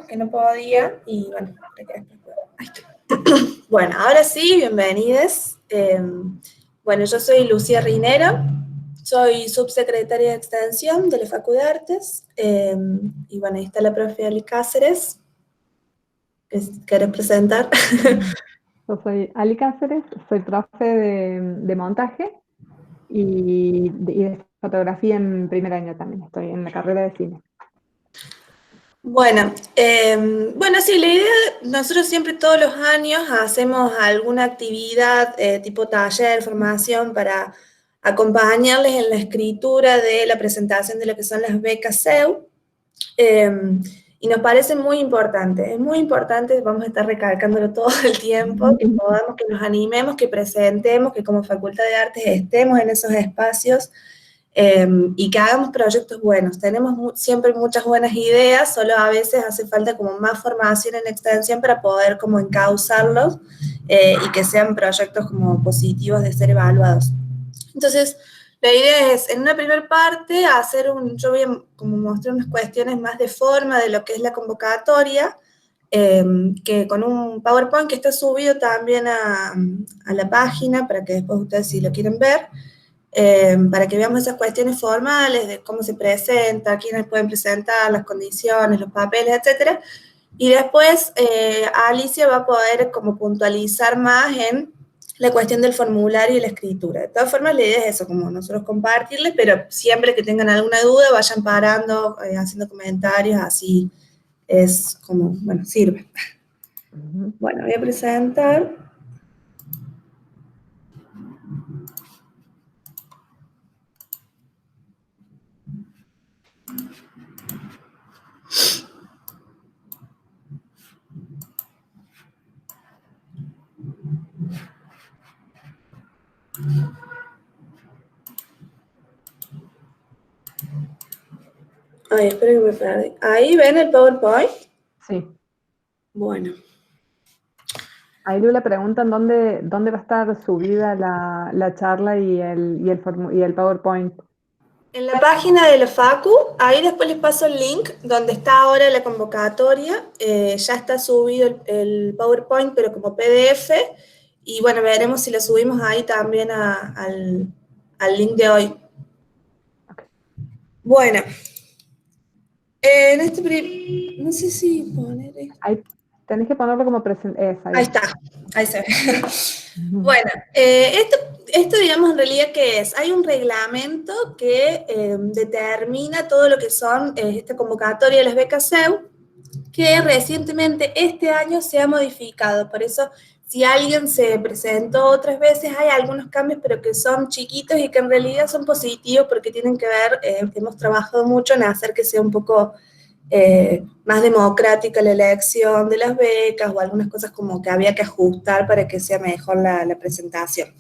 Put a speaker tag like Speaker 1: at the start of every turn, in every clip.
Speaker 1: Que no podía y bueno, ahí está. Bueno, ahora sí, bienvenidos. Bueno, yo soy Lucía Rinera, soy subsecretaria de Extensión de la Facultad de Artes y bueno, ahí está la profe Ali Cáceres, ¿querés presentar?
Speaker 2: Yo soy Ali Cáceres, soy profe de montaje y de fotografía en primer año también. Estoy en la carrera de cine.
Speaker 1: Bueno, bueno, sí, la idea, nosotros siempre todos los años hacemos alguna actividad tipo taller, formación para acompañarles en la escritura de la presentación de lo que son las becas CEU. eh, y nos parece muy importante, es muy importante, vamos a estar recalcándolo todo el tiempo, que podamos, que nos animemos, que presentemos, que como Facultad de Artes estemos en esos espacios y que hagamos proyectos buenos. Tenemos siempre muchas buenas ideas, solo a veces hace falta como más formación en extensión para poder como encauzarlos y que sean proyectos como positivos de ser evaluados. Entonces, la idea es, en una primera parte, yo voy a como mostrar unas cuestiones más de forma de lo que es la convocatoria, que con un PowerPoint que está subido también a la página, para que después ustedes si lo quieren ver, para que veamos esas cuestiones formales de cómo se presenta, quiénes pueden presentar, las condiciones, los papeles, etcétera. Y después Alicia va a poder como puntualizar más en la cuestión del formulario y la escritura. De todas formas, la idea es eso, como nosotros compartirles, pero siempre que tengan alguna duda, vayan parando, haciendo comentarios, así es como, bueno, sirve. Bueno, voy a presentar. Ay, espero que me perdí. Ahí ven el PowerPoint.
Speaker 2: Sí.
Speaker 1: Bueno.
Speaker 2: Ahí le preguntan dónde va a estar subida la charla y el PowerPoint.
Speaker 1: En la página de la Facu, ahí después les paso el link donde está ahora la convocatoria. Ya está subido el PowerPoint, pero como PDF. Y bueno, veremos si lo subimos ahí también al link de hoy.
Speaker 2: Okay.
Speaker 1: Bueno, en no sé si poner esto.
Speaker 2: Ahí tenés que ponerlo como presentación.
Speaker 1: Ahí está, ahí se ve. Bueno, esto, digamos, en realidad, ¿qué es? Hay un reglamento que determina todo lo que son esta convocatoria de las becas CEU, que recientemente este año se ha modificado. Por eso, si alguien se presentó otras veces, hay algunos cambios, pero que son chiquitos y que en realidad son positivos porque tienen que ver, hemos trabajado mucho en hacer que sea un poco más democrática la elección de las becas o algunas cosas como que había que ajustar para que sea mejor la presentación.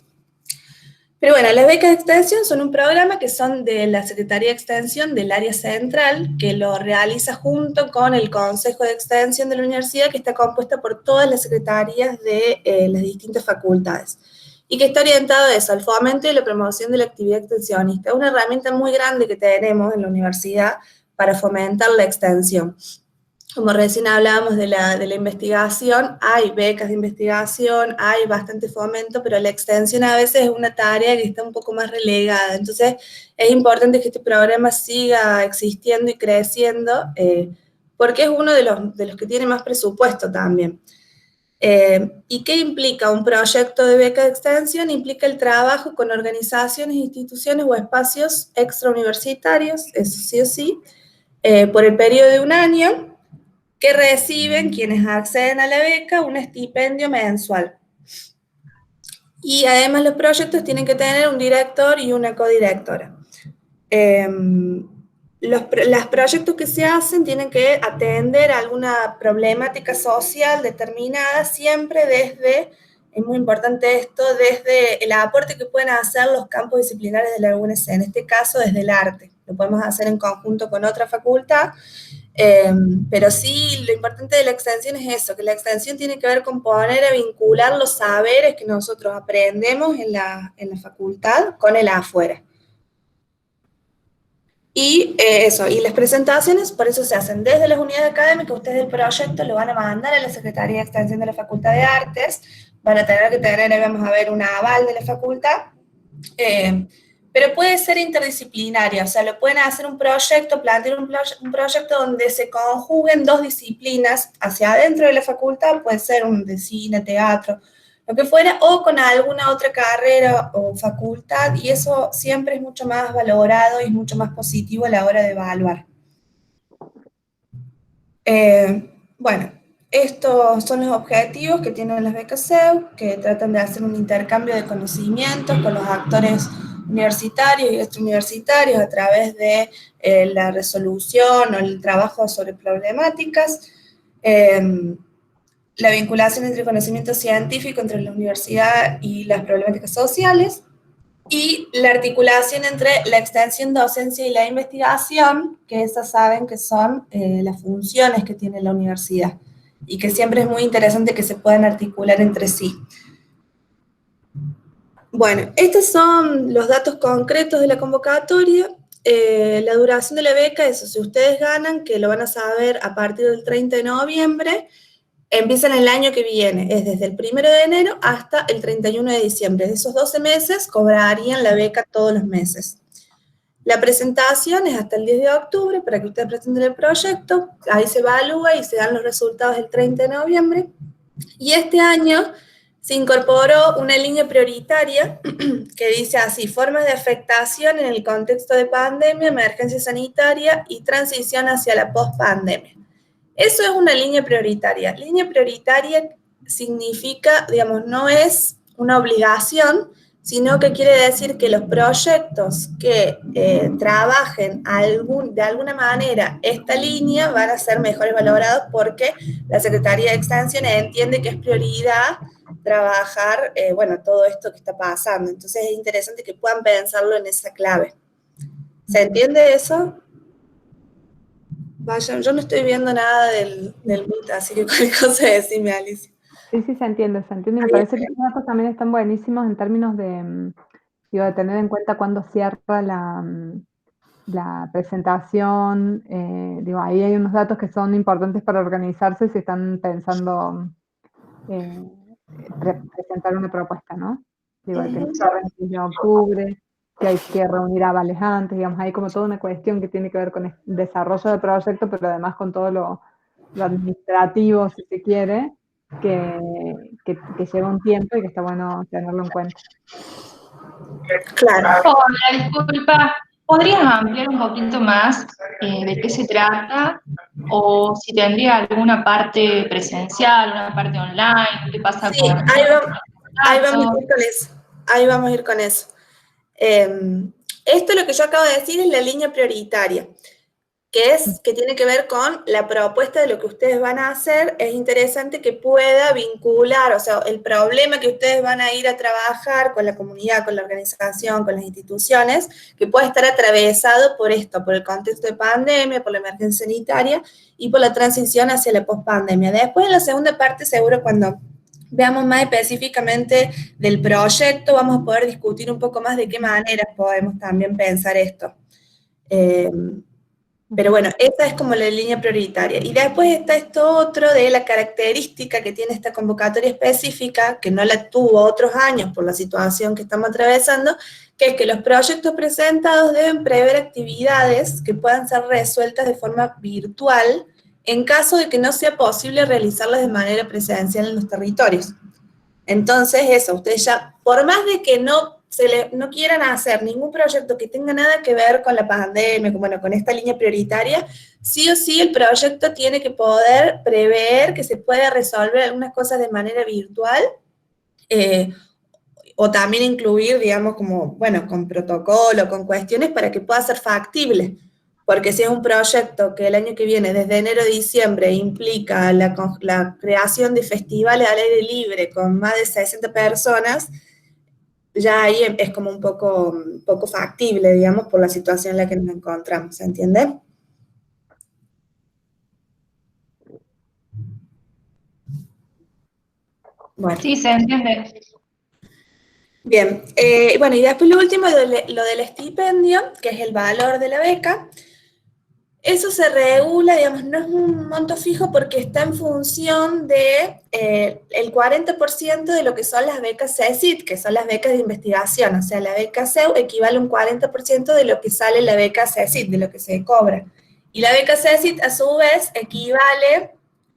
Speaker 1: Pero bueno, las becas de extensión son un programa que son de la Secretaría de Extensión del área central, que lo realiza junto con el Consejo de Extensión de la universidad, que está compuesta por todas las secretarías de las distintas facultades, y que está orientado a eso, al fomento y la promoción de la actividad extensionista. Es una herramienta muy grande que tenemos en la universidad para fomentar la extensión. Como recién hablábamos de la investigación, hay becas de investigación, hay bastante fomento, pero la extensión a veces es una tarea que está un poco más relegada. Entonces, es importante que este programa siga existiendo y creciendo, porque es uno de los que tiene más presupuesto también. ¿Y qué implica un proyecto de beca de extensión? Implica el trabajo con organizaciones, instituciones o espacios extrauniversitarios, eso sí o sí, por el periodo de un año, que reciben quienes acceden a la beca un estipendio mensual. Y además los proyectos tienen que tener un director y una codirectora. Los proyectos que se hacen tienen que atender a alguna problemática social determinada, siempre desde, es muy importante esto, desde el aporte que pueden hacer los campos disciplinares de la UNC, en este caso desde el arte. Lo podemos hacer en conjunto con otra facultad, pero sí, lo importante de la extensión es eso, que la extensión tiene que ver con poner a vincular los saberes que nosotros aprendemos en la facultad con el afuera. Y eso, y las presentaciones, por eso se hacen desde las unidades académicas. Ustedes del proyecto lo van a mandar a la Secretaría de Extensión de la Facultad de Artes, van a tener que tener, vamos a ver, un aval de la facultad, eh, pero puede ser interdisciplinaria, o sea, lo pueden hacer un proyecto, plantear un proyecto donde se conjuguen dos disciplinas hacia adentro de la facultad, puede ser un de cine, teatro, lo que fuera, o con alguna otra carrera o facultad, y eso siempre es mucho más valorado y es mucho más positivo a la hora de evaluar. Bueno, estos son los objetivos que tienen las becas SEU, que tratan de hacer un intercambio de conocimientos con los actores universitarios y extrauniversitarios a través de la resolución o el trabajo sobre problemáticas, la vinculación entre conocimiento científico entre la universidad y las problemáticas sociales, y la articulación entre la extensión, docencia y la investigación, que esas saben que son las funciones que tiene la universidad y que siempre es muy interesante que se puedan articular entre sí. Bueno, estos son los datos concretos de la convocatoria. La duración de la beca, eso, si ustedes ganan, que lo van a saber a partir del 30 de noviembre, empiezan el año que viene, es desde el 1 de enero hasta el 31 de diciembre. De esos 12 meses cobrarían la beca todos los meses. La presentación es hasta el 10 de octubre para que ustedes presenten el proyecto, ahí se evalúa y se dan los resultados el 30 de noviembre. Y este año se incorporó una línea prioritaria que dice así: formas de afectación en el contexto de pandemia, emergencia sanitaria y transición hacia la post-pandemia. Eso es una línea prioritaria. Línea prioritaria significa, digamos, no es una obligación, sino que quiere decir que los proyectos que trabajen de alguna manera esta línea van a ser mejores valorados porque la Secretaría de Extensión entiende que es prioridad trabajar, bueno, todo esto que está pasando. Entonces es interesante que puedan pensarlo en esa clave. ¿Se entiende eso? Vaya, yo no estoy viendo nada del Meet, así que cualquier cosa decime, Alicia.
Speaker 2: Sí, sí, se entiende, y me parece que los datos también están buenísimos en términos de, digo, de tener en cuenta cuándo cierra la presentación. Digo, ahí hay unos datos que son importantes para organizarse si están pensando eh, presentar una propuesta, ¿no? Digo, que no cierra en el 10 de octubre, que hay que reunir avales antes, digamos, hay como toda una cuestión que tiene que ver con el desarrollo del proyecto, pero además con todo lo administrativo, si se quiere, que lleva un tiempo y que está bueno tenerlo en cuenta.
Speaker 1: Claro.
Speaker 3: Hola, disculpa, ¿podrías ampliar un poquito más de qué se trata? O si tendría alguna parte presencial, una parte online, qué pasa
Speaker 1: Sí,
Speaker 3: con
Speaker 1: ahí vamos a ir con eso. Ahí vamos a ir con eso. Esto lo que yo acabo de decir es la línea prioritaria, que tiene que ver con la propuesta de lo que ustedes van a hacer. Es interesante que pueda vincular, o sea, el problema que ustedes van a ir a trabajar con la comunidad, con la organización, con las instituciones, que pueda estar atravesado por esto, por el contexto de pandemia, por la emergencia sanitaria y por la transición hacia la pospandemia. Después, en la segunda parte, seguro cuando veamos más específicamente del proyecto, vamos a poder discutir un poco más de qué manera podemos también pensar esto. Pero bueno, esa es como la línea prioritaria. Y después está esto otro de la característica que tiene esta convocatoria específica, que no la tuvo otros años por la situación que estamos atravesando, que es que los proyectos presentados deben prever actividades que puedan ser resueltas de forma virtual en caso de que no sea posible realizarlas de manera presencial en los territorios. Entonces, eso, ustedes ya, por más de que no quieran hacer ningún proyecto que tenga nada que ver con la pandemia, bueno, con esta línea prioritaria, sí o sí el proyecto tiene que poder prever que se pueda resolver algunas cosas de manera virtual, o también incluir, digamos, como, bueno, con protocolo, con cuestiones para que pueda ser factible. Porque si es un proyecto que el año que viene, desde enero a diciembre, implica la creación de festivales al aire libre con más de 60 personas, ya ahí es como un poco factible, digamos, por la situación en la que nos encontramos, ¿se entiende? Bueno.
Speaker 3: Sí, se entiende.
Speaker 1: Bien, bueno, y después lo último, lo del estipendio, que es el valor de la beca. Eso se regula, digamos, no es un monto fijo porque está en función de el 40% de lo que son las becas CECIT, que son las becas de investigación. O sea, la beca CEU equivale a un 40% de lo que sale la beca CECIT, de lo que se cobra. Y la beca CECIT, a su vez, equivale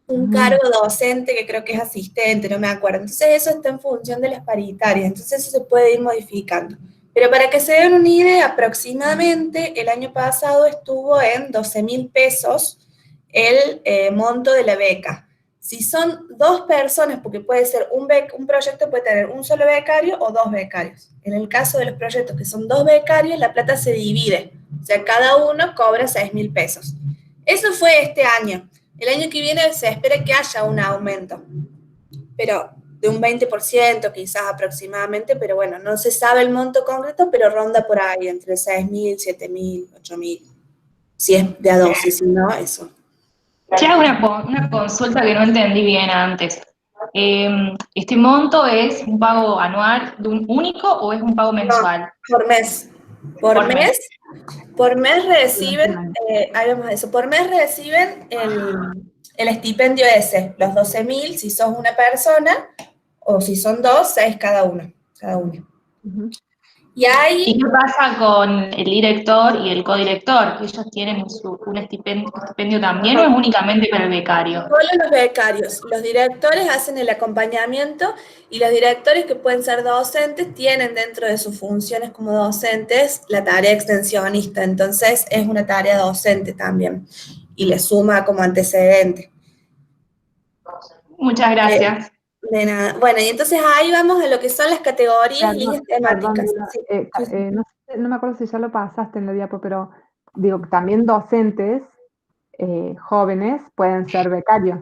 Speaker 1: un cargo docente, que creo que es asistente, no me acuerdo. Entonces, eso está en función de las paritarias. Entonces, eso se puede ir modificando. Pero para que se den una idea, aproximadamente el año pasado estuvo en 12.000 pesos el monto de la beca. Si son dos personas, porque puede ser un proyecto puede tener un solo becario o dos becarios. En el caso de los proyectos que son dos becarios, la plata se divide. O sea, cada uno cobra 6.000 pesos. Eso fue este año. El año que viene se espera que haya un aumento. Pero de un 20% quizás aproximadamente, pero bueno, no se sabe el monto concreto, pero ronda por ahí, entre 6.000, 7.000, 8.000, si es de a dos, y si no, eso.
Speaker 3: Te hago una consulta que no entendí bien antes. ¿Este monto es un pago anual de un único o es un pago mensual?
Speaker 1: No, por mes. Por mes reciben, ahí vamos a eso, por mes reciben el estipendio ese, los 12.000 si sos una persona, o si son dos, 6 cada uno, cada uno. Y
Speaker 3: ¿Y qué pasa con el director y el codirector? ¿Ellos tienen un estipendio también o es únicamente para el becario?
Speaker 1: solo los becarios, los directores hacen el acompañamiento y los directores que pueden ser docentes tienen dentro de sus funciones como docentes la tarea extensionista, entonces es una tarea docente también y le suma como antecedente.
Speaker 3: Muchas gracias.
Speaker 1: De nada. Bueno, y entonces ahí vamos a lo que son las categorías y líneas temáticas.
Speaker 2: No me acuerdo si ya lo pasaste en la diapo, pero digo, también docentes jóvenes pueden ser becarios.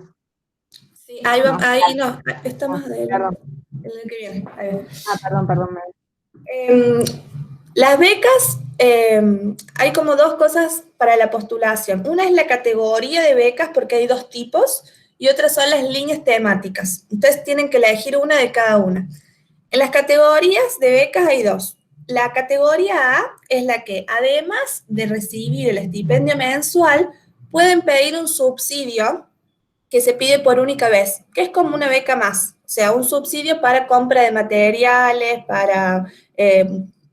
Speaker 1: Sí, ahí va, ahí no, estamos
Speaker 2: Perdón.
Speaker 1: el que viene. Ahí
Speaker 2: Perdón.
Speaker 1: Las becas, hay como dos cosas para la postulación. Una es la categoría de becas, porque hay dos tipos, y otras son las líneas temáticas. Entonces tienen que elegir una de cada una. En las categorías de becas hay dos. La categoría A es la que, además de recibir el estipendio mensual, pueden pedir un subsidio que se pide por única vez, que es como una beca más. O sea, un subsidio para compra de materiales, para,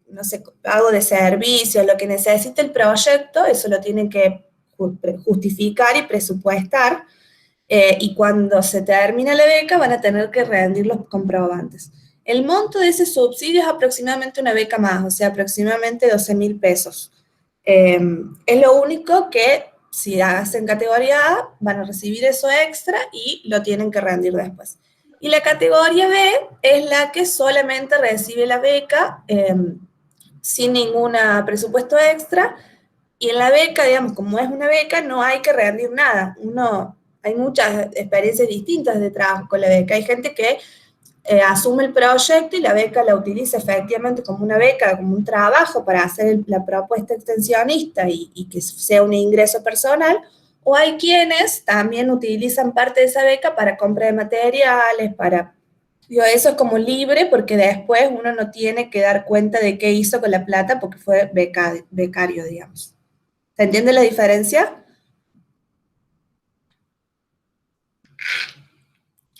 Speaker 1: no sé, pago de servicios, lo que necesite el proyecto, eso lo tienen que justificar y presupuestar. Y cuando se termina la beca van a tener que rendir los comprobantes. El monto de ese subsidio es aproximadamente una beca más, o sea, aproximadamente 12.000 pesos. Es lo único que si hacen categoría A van a recibir eso extra y lo tienen que rendir después. Y la categoría B es la que solamente recibe la beca sin ningún presupuesto extra. Y en la beca, digamos, como es una beca, no hay que rendir nada. Hay muchas experiencias distintas de trabajo con la beca. Hay gente que asume el proyecto y la beca la utiliza efectivamente como una beca, como un trabajo para hacer la propuesta extensionista y que sea un ingreso personal, o hay quienes también utilizan parte de esa beca para compra de materiales, eso es como libre porque después uno no tiene que dar cuenta de qué hizo con la plata porque fue becario, digamos. ¿Se entiende la diferencia?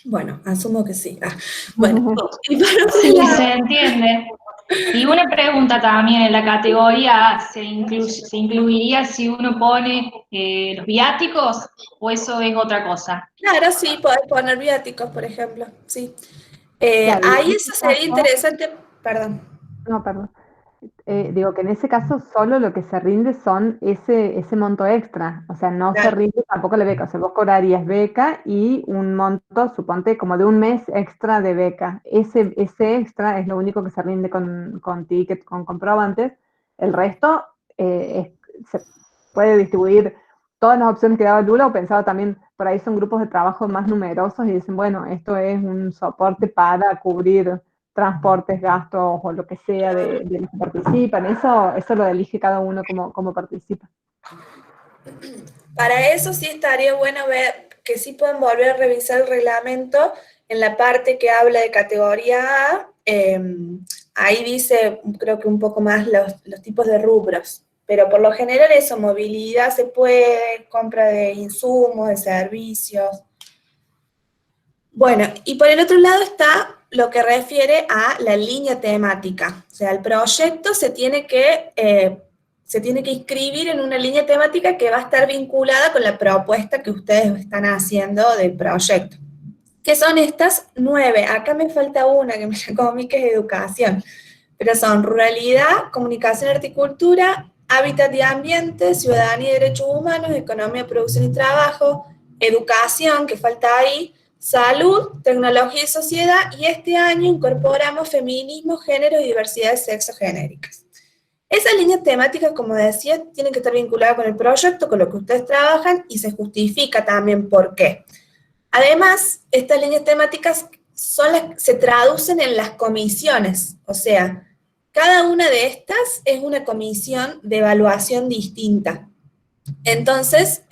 Speaker 1: Bueno, asumo que sí. Bueno, y para
Speaker 3: Sí, se entiende. Y una pregunta también, en la categoría A, ¿se incluiría si uno pone los viáticos o eso es otra cosa?
Speaker 1: claro, sí, podés poner viáticos, por ejemplo, sí.
Speaker 2: Claro,
Speaker 1: Ahí eso sería interesante, perdón.
Speaker 2: No, perdón. Digo que en ese caso solo lo que se rinde son ese monto extra, o sea, no se
Speaker 1: Claro.
Speaker 2: rinde tampoco la beca, o sea, vos cobrarías beca y un monto, suponte, como de un mes extra de beca. Ese extra es lo único que se rinde con tickets, con comprobantes. El resto se puede distribuir todas las opciones que daba Lula, o pensaba también, por ahí son grupos de trabajo más numerosos y dicen, bueno, esto es un soporte para cubrir transportes, gastos o lo que sea de los que participan. Eso lo elige cada uno como participa.
Speaker 1: Para eso sí estaría bueno ver que sí pueden volver a revisar el reglamento en la parte que habla de categoría A, ahí dice, creo que un poco más los tipos de rubros, pero por lo general eso, movilidad se puede, compra de insumos, de servicios. Bueno, y por el otro lado está lo que refiere a la línea temática, o sea, el proyecto se tiene que inscribir en una línea temática que va a estar vinculada con la propuesta que ustedes están haciendo del proyecto. ¿Qué son estas 9? Acá me falta una que me la comí, que es educación. Pero son ruralidad, comunicación y horticultura, hábitat y ambiente, ciudadanía y derechos humanos, economía, producción y trabajo, educación, que falta ahí, salud, tecnología y sociedad, y este año incorporamos feminismo, género y diversidad de sexo genéricas. Esas líneas temáticas, como decía, tienen que estar vinculadas con el proyecto, con lo que ustedes trabajan, y se justifica también por qué. Además, estas líneas temáticas se traducen en las comisiones, o sea, cada una de estas es una comisión de evaluación distinta. Entonces,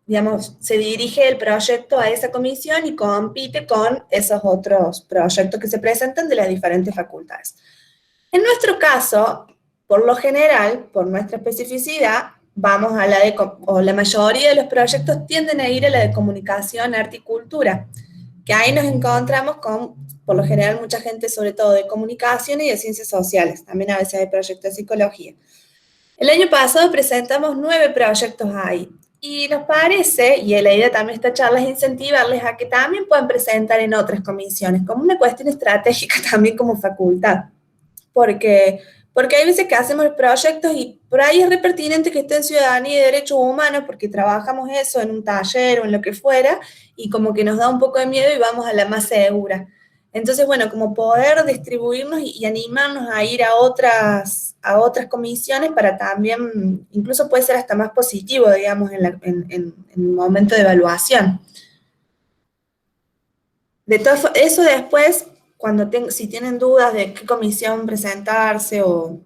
Speaker 1: digamos, se dirige el proyecto a esa comisión y compite con esos otros proyectos que se presentan de las diferentes facultades. En nuestro caso, por lo general, por nuestra especificidad, vamos a la mayoría de los proyectos tienden a ir a la de comunicación, arte y cultura, que ahí nos encontramos con, por lo general, mucha gente, sobre todo de comunicación y de ciencias sociales, también a veces hay proyectos de psicología. El año pasado presentamos 9 proyectos ahí, y nos parece, y la idea también de esta charla es incentivarles a que también puedan presentar en otras comisiones, como una cuestión estratégica también como facultad, porque hay veces que hacemos proyectos y por ahí es re pertinente que esté en ciudadanía y derechos humanos, porque trabajamos eso en un taller o en lo que fuera, y como que nos da un poco de miedo y vamos a la más segura. Entonces, bueno, como poder distribuirnos y animarnos a ir a otras comisiones para también, incluso puede ser hasta más positivo, digamos, en el momento de evaluación. Eso después, si tienen dudas de qué comisión presentarse o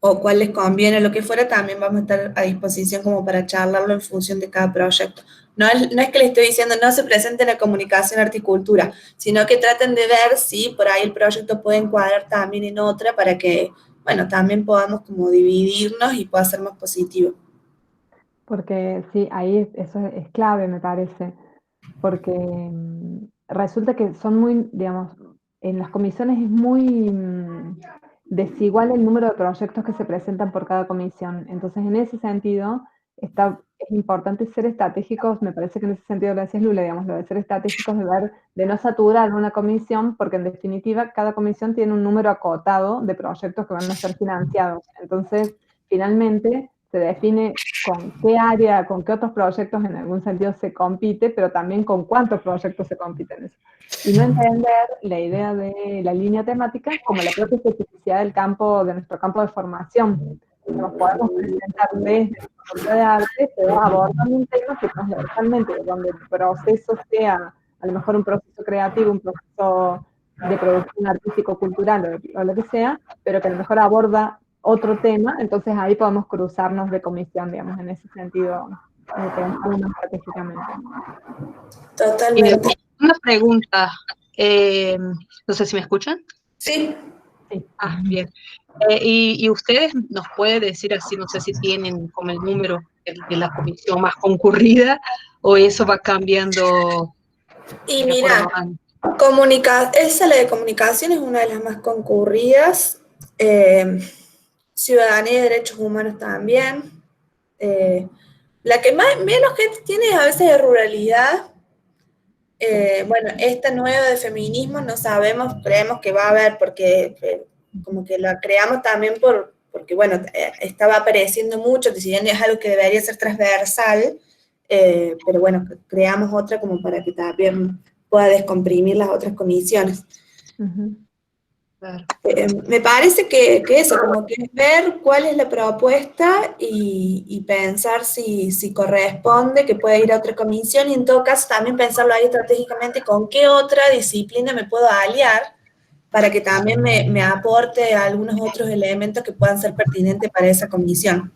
Speaker 1: cuál les conviene, lo que fuera, también vamos a estar a disposición como para charlarlo en función de cada proyecto. No es que les estoy diciendo no se presenten a comunicación, arte y cultura, sino que traten de ver si por ahí el proyecto puede encuadrar también en otra para que, bueno, también podamos como dividirnos y pueda ser más positivo.
Speaker 2: Porque sí, ahí eso es clave, me parece, porque resulta que son muy, digamos, en las comisiones es muy desigual el número de proyectos que se presentan por cada comisión. Entonces, en ese sentido, es importante ser estratégicos, me parece que en ese sentido lo decías Lula, digamos, lo de ser estratégicos, de no saturar una comisión, porque en definitiva cada comisión tiene un número acotado de proyectos que van a ser financiados. Entonces, finalmente se define con qué área, con qué otros proyectos en algún sentido se compite, pero también con cuántos proyectos se compiten. Y no entender la idea de la línea temática como la propia especificidad del campo, de nuestro campo de formación. Nos podemos presentar desde la Facultad de Arte, pero abordando un tema que transversalmente, donde el proceso sea a lo mejor un proceso creativo, un proceso de producción artístico-cultural o lo que sea, pero que a lo mejor aborda otro tema, entonces ahí podemos cruzarnos de comisión, digamos, en ese sentido, pensando más estratégicamente.
Speaker 1: Totalmente.
Speaker 4: Una pregunta, no sé si me escuchan.
Speaker 1: Sí.
Speaker 4: Ah, bien. Y ustedes nos pueden decir así, no sé si tienen como el número de la comisión más concurrida, o eso va cambiando.
Speaker 1: Y mira, esa, la de comunicación, es una de las más concurridas. Ciudadanía y derechos humanos también. La que menos gente tiene a veces de ruralidad. Bueno, esta nueva de feminismo no sabemos, creemos que va a haber, porque como que la creamos también porque bueno, estaba apareciendo mucho, que si bien es algo que debería ser transversal, pero bueno, creamos otra como para que también pueda descomprimir las otras comisiones.
Speaker 4: Claro.
Speaker 1: Me parece que eso, como que es ver cuál es la propuesta y pensar si corresponde, que pueda ir a otra comisión, y en todo caso también pensarlo ahí estratégicamente con qué otra disciplina me puedo aliar para que también me aporte algunos otros elementos que puedan ser pertinentes para esa comisión.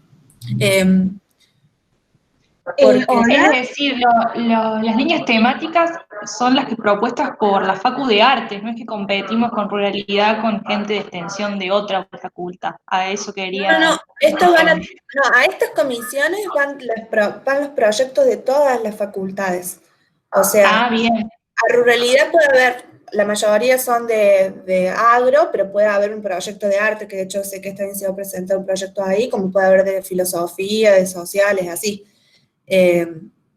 Speaker 5: Hola.
Speaker 3: Es decir, las líneas temáticas son las que propuestas por la Facu de Artes, no es que competimos con ruralidad con gente de extensión de otra facultad. A eso quería.
Speaker 1: No, a estas comisiones van los proyectos de todas las facultades. O sea,
Speaker 3: Bien.
Speaker 1: a ruralidad puede haber, la mayoría son de agro, pero puede haber un proyecto de arte, que de hecho sé que este año se va a presentar un proyecto ahí, como puede haber de filosofía, de sociales, así.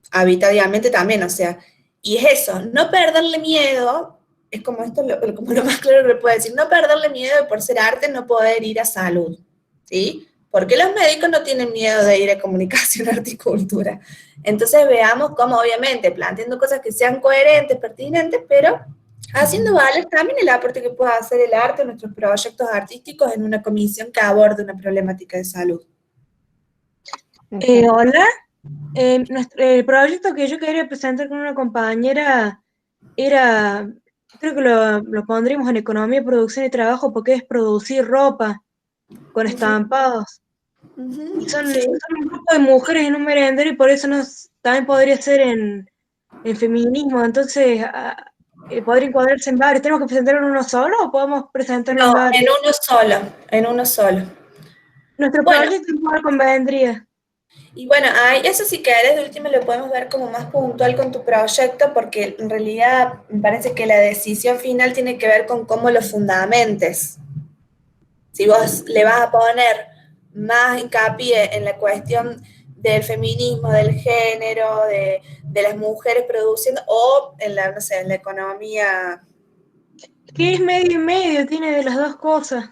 Speaker 1: Habitativamente también, o sea, y es eso, no perderle miedo, es como esto, como lo más claro que le puedo decir, no perderle miedo de por ser arte no poder ir a salud, ¿sí? Porque los médicos no tienen miedo de ir a comunicación, arte y cultura. Entonces veamos cómo, obviamente, planteando cosas que sean coherentes, pertinentes, pero haciendo valer también el aporte que pueda hacer el arte en nuestros proyectos artísticos en una comisión que aborde una problemática de salud.
Speaker 5: Hola. El proyecto que yo quería presentar con una compañera era, creo que lo pondríamos en economía, producción y trabajo, porque es producir ropa con estampados. Y son un grupo de mujeres en un merendero y por eso también podría ser en feminismo. Entonces, podría encuadrarse en varios. ¿Tenemos que presentarlo en uno solo o podemos presentarlo en
Speaker 1: No,
Speaker 5: varios?
Speaker 1: en uno solo.
Speaker 5: Nuestro
Speaker 1: Bueno,
Speaker 5: proyecto igual convendría.
Speaker 1: y bueno, eso si querés, de último lo podemos ver como más puntual con tu proyecto, porque en realidad me parece que la decisión final tiene que ver con cómo lo fundamentes. Si vos le vas a poner más hincapié en la cuestión del feminismo, del género, de las mujeres produciendo, o en la, no sé, en la economía.
Speaker 5: Que es medio y medio, tiene de las dos cosas.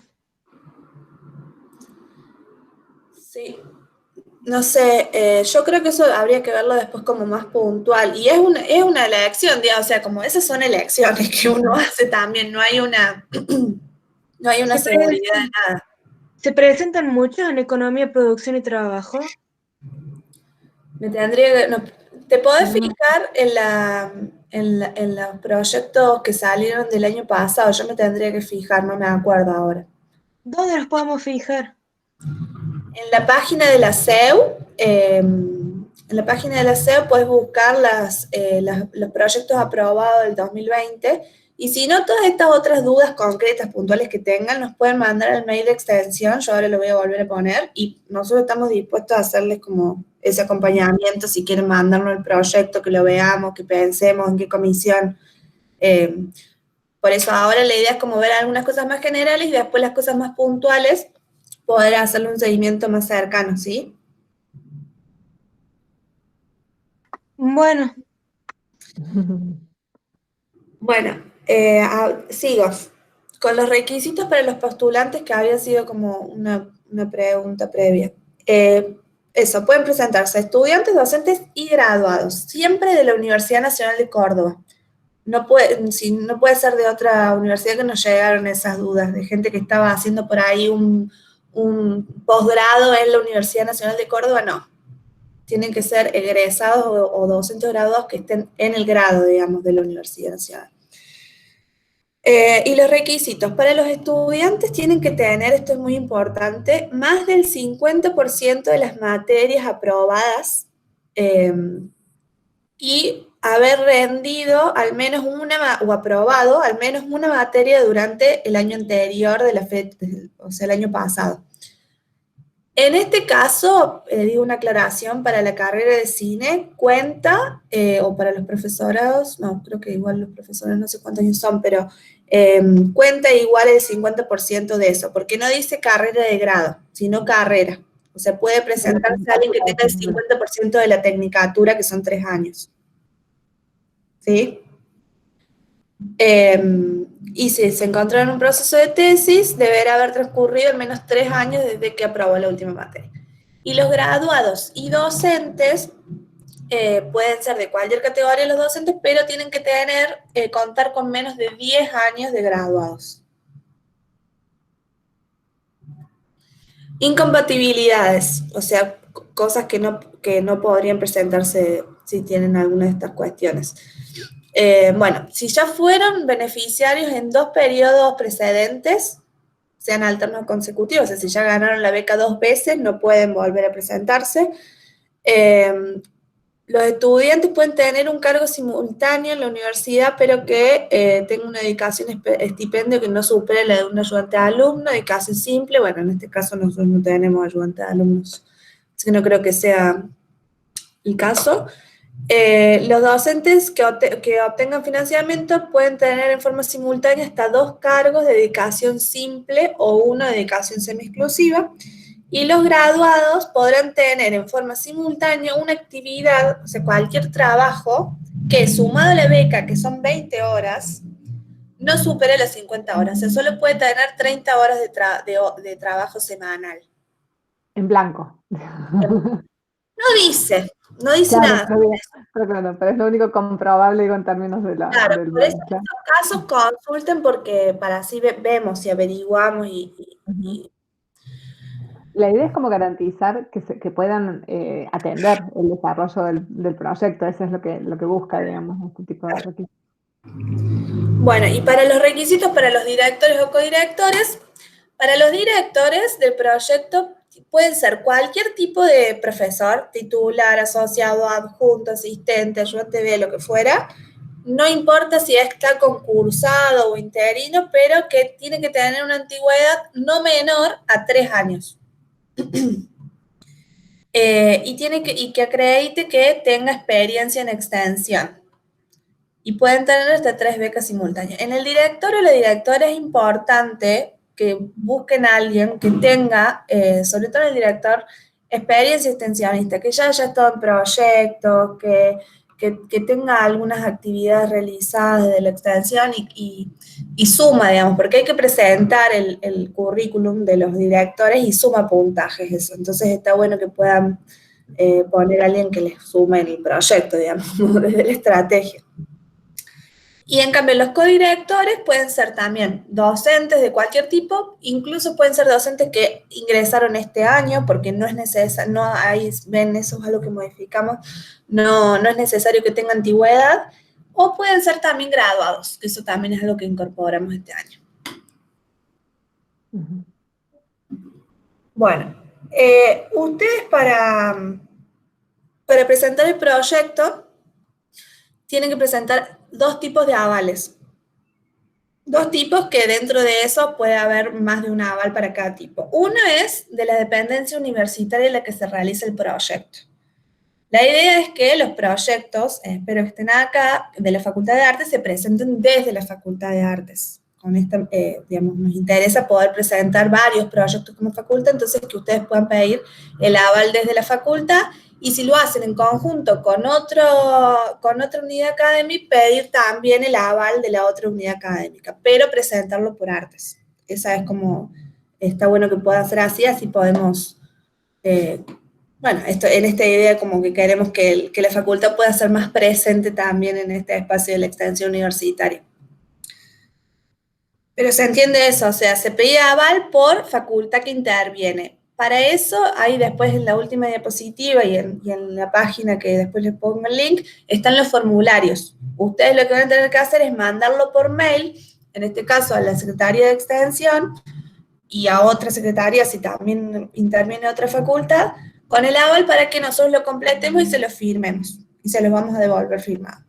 Speaker 1: Sí. No sé, yo creo que eso habría que verlo después como más puntual. Y es una elección, digamos, o sea, como esas son elecciones que uno hace también, no hay una seguridad de nada.
Speaker 5: ¿Se presentan muchos en economía, producción y trabajo?
Speaker 1: ¿Te podés fijar en los proyectos que salieron del año pasado? Yo me tendría que fijar, no me acuerdo ahora.
Speaker 5: ¿Dónde los podemos fijar?
Speaker 1: En la página de la CEU puedes buscar los proyectos aprobados del 2020 y si no, todas estas otras dudas concretas, puntuales que tengan, nos pueden mandar al mail de extensión, yo ahora lo voy a volver a poner y nosotros estamos dispuestos a hacerles como ese acompañamiento, si quieren mandarnos el proyecto, que lo veamos, que pensemos en qué comisión. Por eso ahora la idea es como ver algunas cosas más generales y después las cosas más puntuales poder hacerle un seguimiento más cercano, ¿sí?
Speaker 5: Bueno.
Speaker 1: Bueno, sigo. Con los requisitos para los postulantes, que había sido como una pregunta previa. Eso, pueden presentarse estudiantes, docentes y graduados, siempre de la Universidad Nacional de Córdoba. No puede ser de otra universidad, que nos llegaron esas dudas, de gente que estaba haciendo por ahí un posgrado en la Universidad Nacional de Córdoba, no. Tienen que ser egresados o docentes graduados que estén en el grado, digamos, de la Universidad Nacional. Y los requisitos para los estudiantes tienen que tener, esto es muy importante, más del 50% de las materias aprobadas y haber rendido al menos o aprobado al menos una materia durante el año anterior de la fecha, o sea, el año pasado. En este caso, digo una aclaración, para la carrera de cine cuenta, o para los profesorados, no, creo que igual los profesores no sé cuántos años son, pero cuenta igual el 50% de eso, porque no dice carrera de grado, sino carrera. O sea, puede presentarse alguien que tenga el 50% de la tecnicatura, que son 3 años. ¿Sí? Y si se encontró en un proceso de tesis, deberá haber transcurrido al menos 3 años desde que aprobó la última materia. Y los graduados y docentes pueden ser de cualquier categoría los docentes, pero tienen que contar con menos de 10 años de graduados. Incompatibilidades, o sea, cosas que no podrían presentarse si tienen alguna de estas cuestiones. Bueno, si ya fueron beneficiarios en 2 periodos precedentes, sean alternos consecutivos, o sea, si ya ganaron la beca 2 veces, no pueden volver a presentarse. los estudiantes pueden tener un cargo simultáneo en la universidad, pero que tenga una dedicación estipendio que no supere la de un ayudante de alumno, dedicación simple. Bueno, en este caso nosotros no tenemos ayudante de alumnos, así que no creo que sea el caso. Los docentes que obtengan financiamiento pueden tener en forma simultánea hasta 2 cargos de dedicación simple o uno de dedicación semi-exclusiva. Y los graduados podrán tener en forma simultánea una actividad, o sea, cualquier trabajo que sumado a la beca, que son 20 horas, no supere las 50 horas. O sea, solo puede tener 30 horas de trabajo semanal.
Speaker 2: En blanco.
Speaker 1: No dice
Speaker 2: Claro,
Speaker 1: nada.
Speaker 2: pero es lo único comprobable, digo, en términos de
Speaker 1: Claro,
Speaker 2: del
Speaker 1: por eso en
Speaker 2: claro.
Speaker 1: estos casos consulten porque para así vemos y averiguamos
Speaker 2: Ujú. La idea es como garantizar que puedan atender el desarrollo del proyecto, eso es lo que busca, digamos, este tipo de requisitos.
Speaker 1: Bueno, y para los requisitos para los directores o codirectores, para los directores del proyecto pueden ser cualquier tipo de profesor, titular, asociado, adjunto, asistente, ayudante de lo que fuera. No importa si está concursado o interino, pero que tiene que tener una antigüedad no menor a 3 años. Y que acredite que tenga experiencia en extensión. Y pueden tener hasta 3 becas simultáneas. En el director o la directora es importante que busquen a alguien que tenga, sobre todo el director, experiencia extensionista, que ya haya estado en proyectos, que tenga algunas actividades realizadas desde la extensión y suma, digamos, porque hay que presentar el currículum de los directores y suma puntajes eso. Entonces está bueno que puedan poner a alguien que les sume en el proyecto, digamos, desde la estrategia. Y en cambio los codirectores pueden ser también docentes de cualquier tipo, incluso pueden ser docentes que ingresaron este año, porque no es necesario, no hay, ven, eso es algo que modificamos, no es necesario que tengan antigüedad, o pueden ser también graduados, que eso también es algo que incorporamos este año.
Speaker 2: Ujú.
Speaker 1: Bueno, ustedes para presentar el proyecto tienen que presentar 2 tipos de avales. 2 tipos que dentro de eso puede haber más de un aval para cada tipo. Uno es de la dependencia universitaria en la que se realiza el proyecto. La idea es que los proyectos, espero que estén acá, de la Facultad de Artes, se presenten desde la Facultad de Artes. Con esta, digamos, nos interesa poder presentar varios proyectos como facultad, entonces que ustedes puedan pedir el aval desde la facultad, y si lo hacen en conjunto con otra unidad académica, pedir también el aval de la otra unidad académica, pero presentarlo por Artes. Esa es como, está bueno que pueda ser así, así podemos... bueno, en esta idea como que queremos que la facultad pueda ser más presente también en este espacio de la extensión universitaria. Pero se entiende eso, o sea, se pide aval por facultad que interviene. Para eso, ahí después en la última diapositiva y en la página que después les pongo el link, están los formularios. Ustedes lo que van a tener que hacer es mandarlo por mail, en este caso a la Secretaría de Extensión, y a otra secretaría si también interviene otra facultad, con el aval para que nosotros lo completemos y se lo firmemos. Y se los vamos a devolver firmado.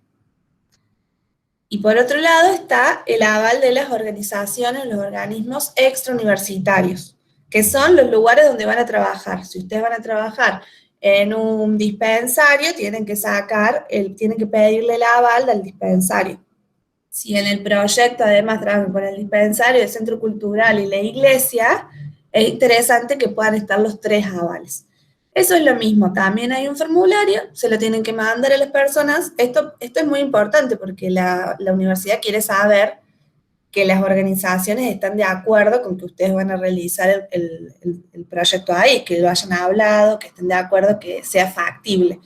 Speaker 1: Y por otro lado está el aval de las organizaciones, los organismos extrauniversitarios, que son los lugares donde van a trabajar. Si ustedes van a trabajar en un dispensario, tienen que pedirle el aval del dispensario. Si en el proyecto además trabajan con el dispensario, el centro cultural y la iglesia, es interesante que puedan estar los 3 avales. Eso es lo mismo, también hay un formulario, se lo tienen que mandar a las personas. Esto es muy importante porque la universidad quiere saber que las organizaciones están de acuerdo con que ustedes van a realizar el proyecto ahí, que lo hayan hablado, que estén de acuerdo, que sea factible.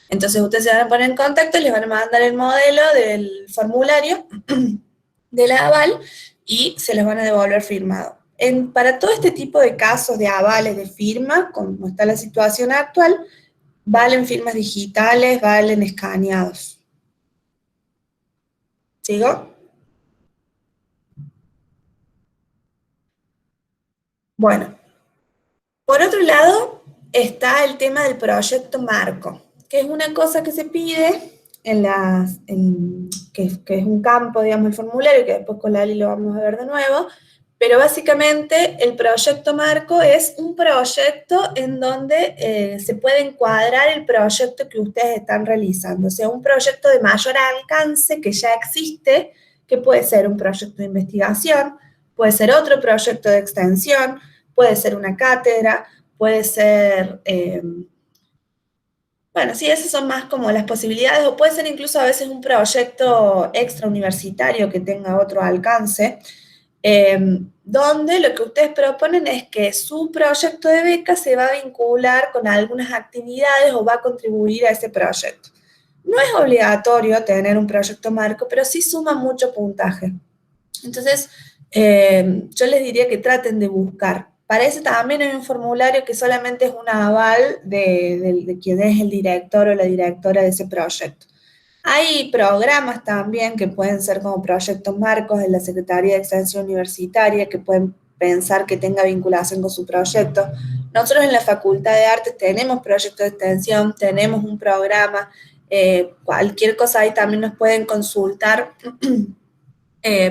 Speaker 1: Entonces ustedes se van a poner en contacto, les van a mandar el modelo del formulario del aval y se los van a devolver firmado. Para todo este tipo de casos de avales de firma, como está la situación actual, valen firmas digitales, valen escaneados. ¿Sigo? Bueno, por otro lado está el tema del proyecto marco. que es una cosa que se pide que es un campo, digamos, el formulario, que después con Lali lo vamos a ver de nuevo, pero básicamente el proyecto marco es un proyecto en donde se puede encuadrar el proyecto que ustedes están realizando, o sea, un proyecto de mayor alcance que ya existe, que puede ser un proyecto de investigación, puede ser otro proyecto de extensión, puede ser una cátedra, puede ser, bueno, sí, esas son más como las posibilidades, o puede ser incluso a veces un proyecto extrauniversitario que tenga otro alcance, donde lo que ustedes proponen es que su proyecto de beca se va a vincular con algunas actividades o va a contribuir a ese proyecto. No es obligatorio tener un proyecto marco, pero sí suma mucho puntaje. Entonces, yo les diría que traten de buscar. Para eso también hay un formulario que solamente es un aval de quien es el director o la directora de ese proyecto. Hay programas también que pueden ser como proyectos marcos de la Secretaría de Extensión Universitaria que pueden pensar que tenga vinculación con su proyecto. Nosotros en la Facultad de Artes tenemos proyectos de extensión, tenemos un programa, cualquier cosa ahí también nos pueden consultar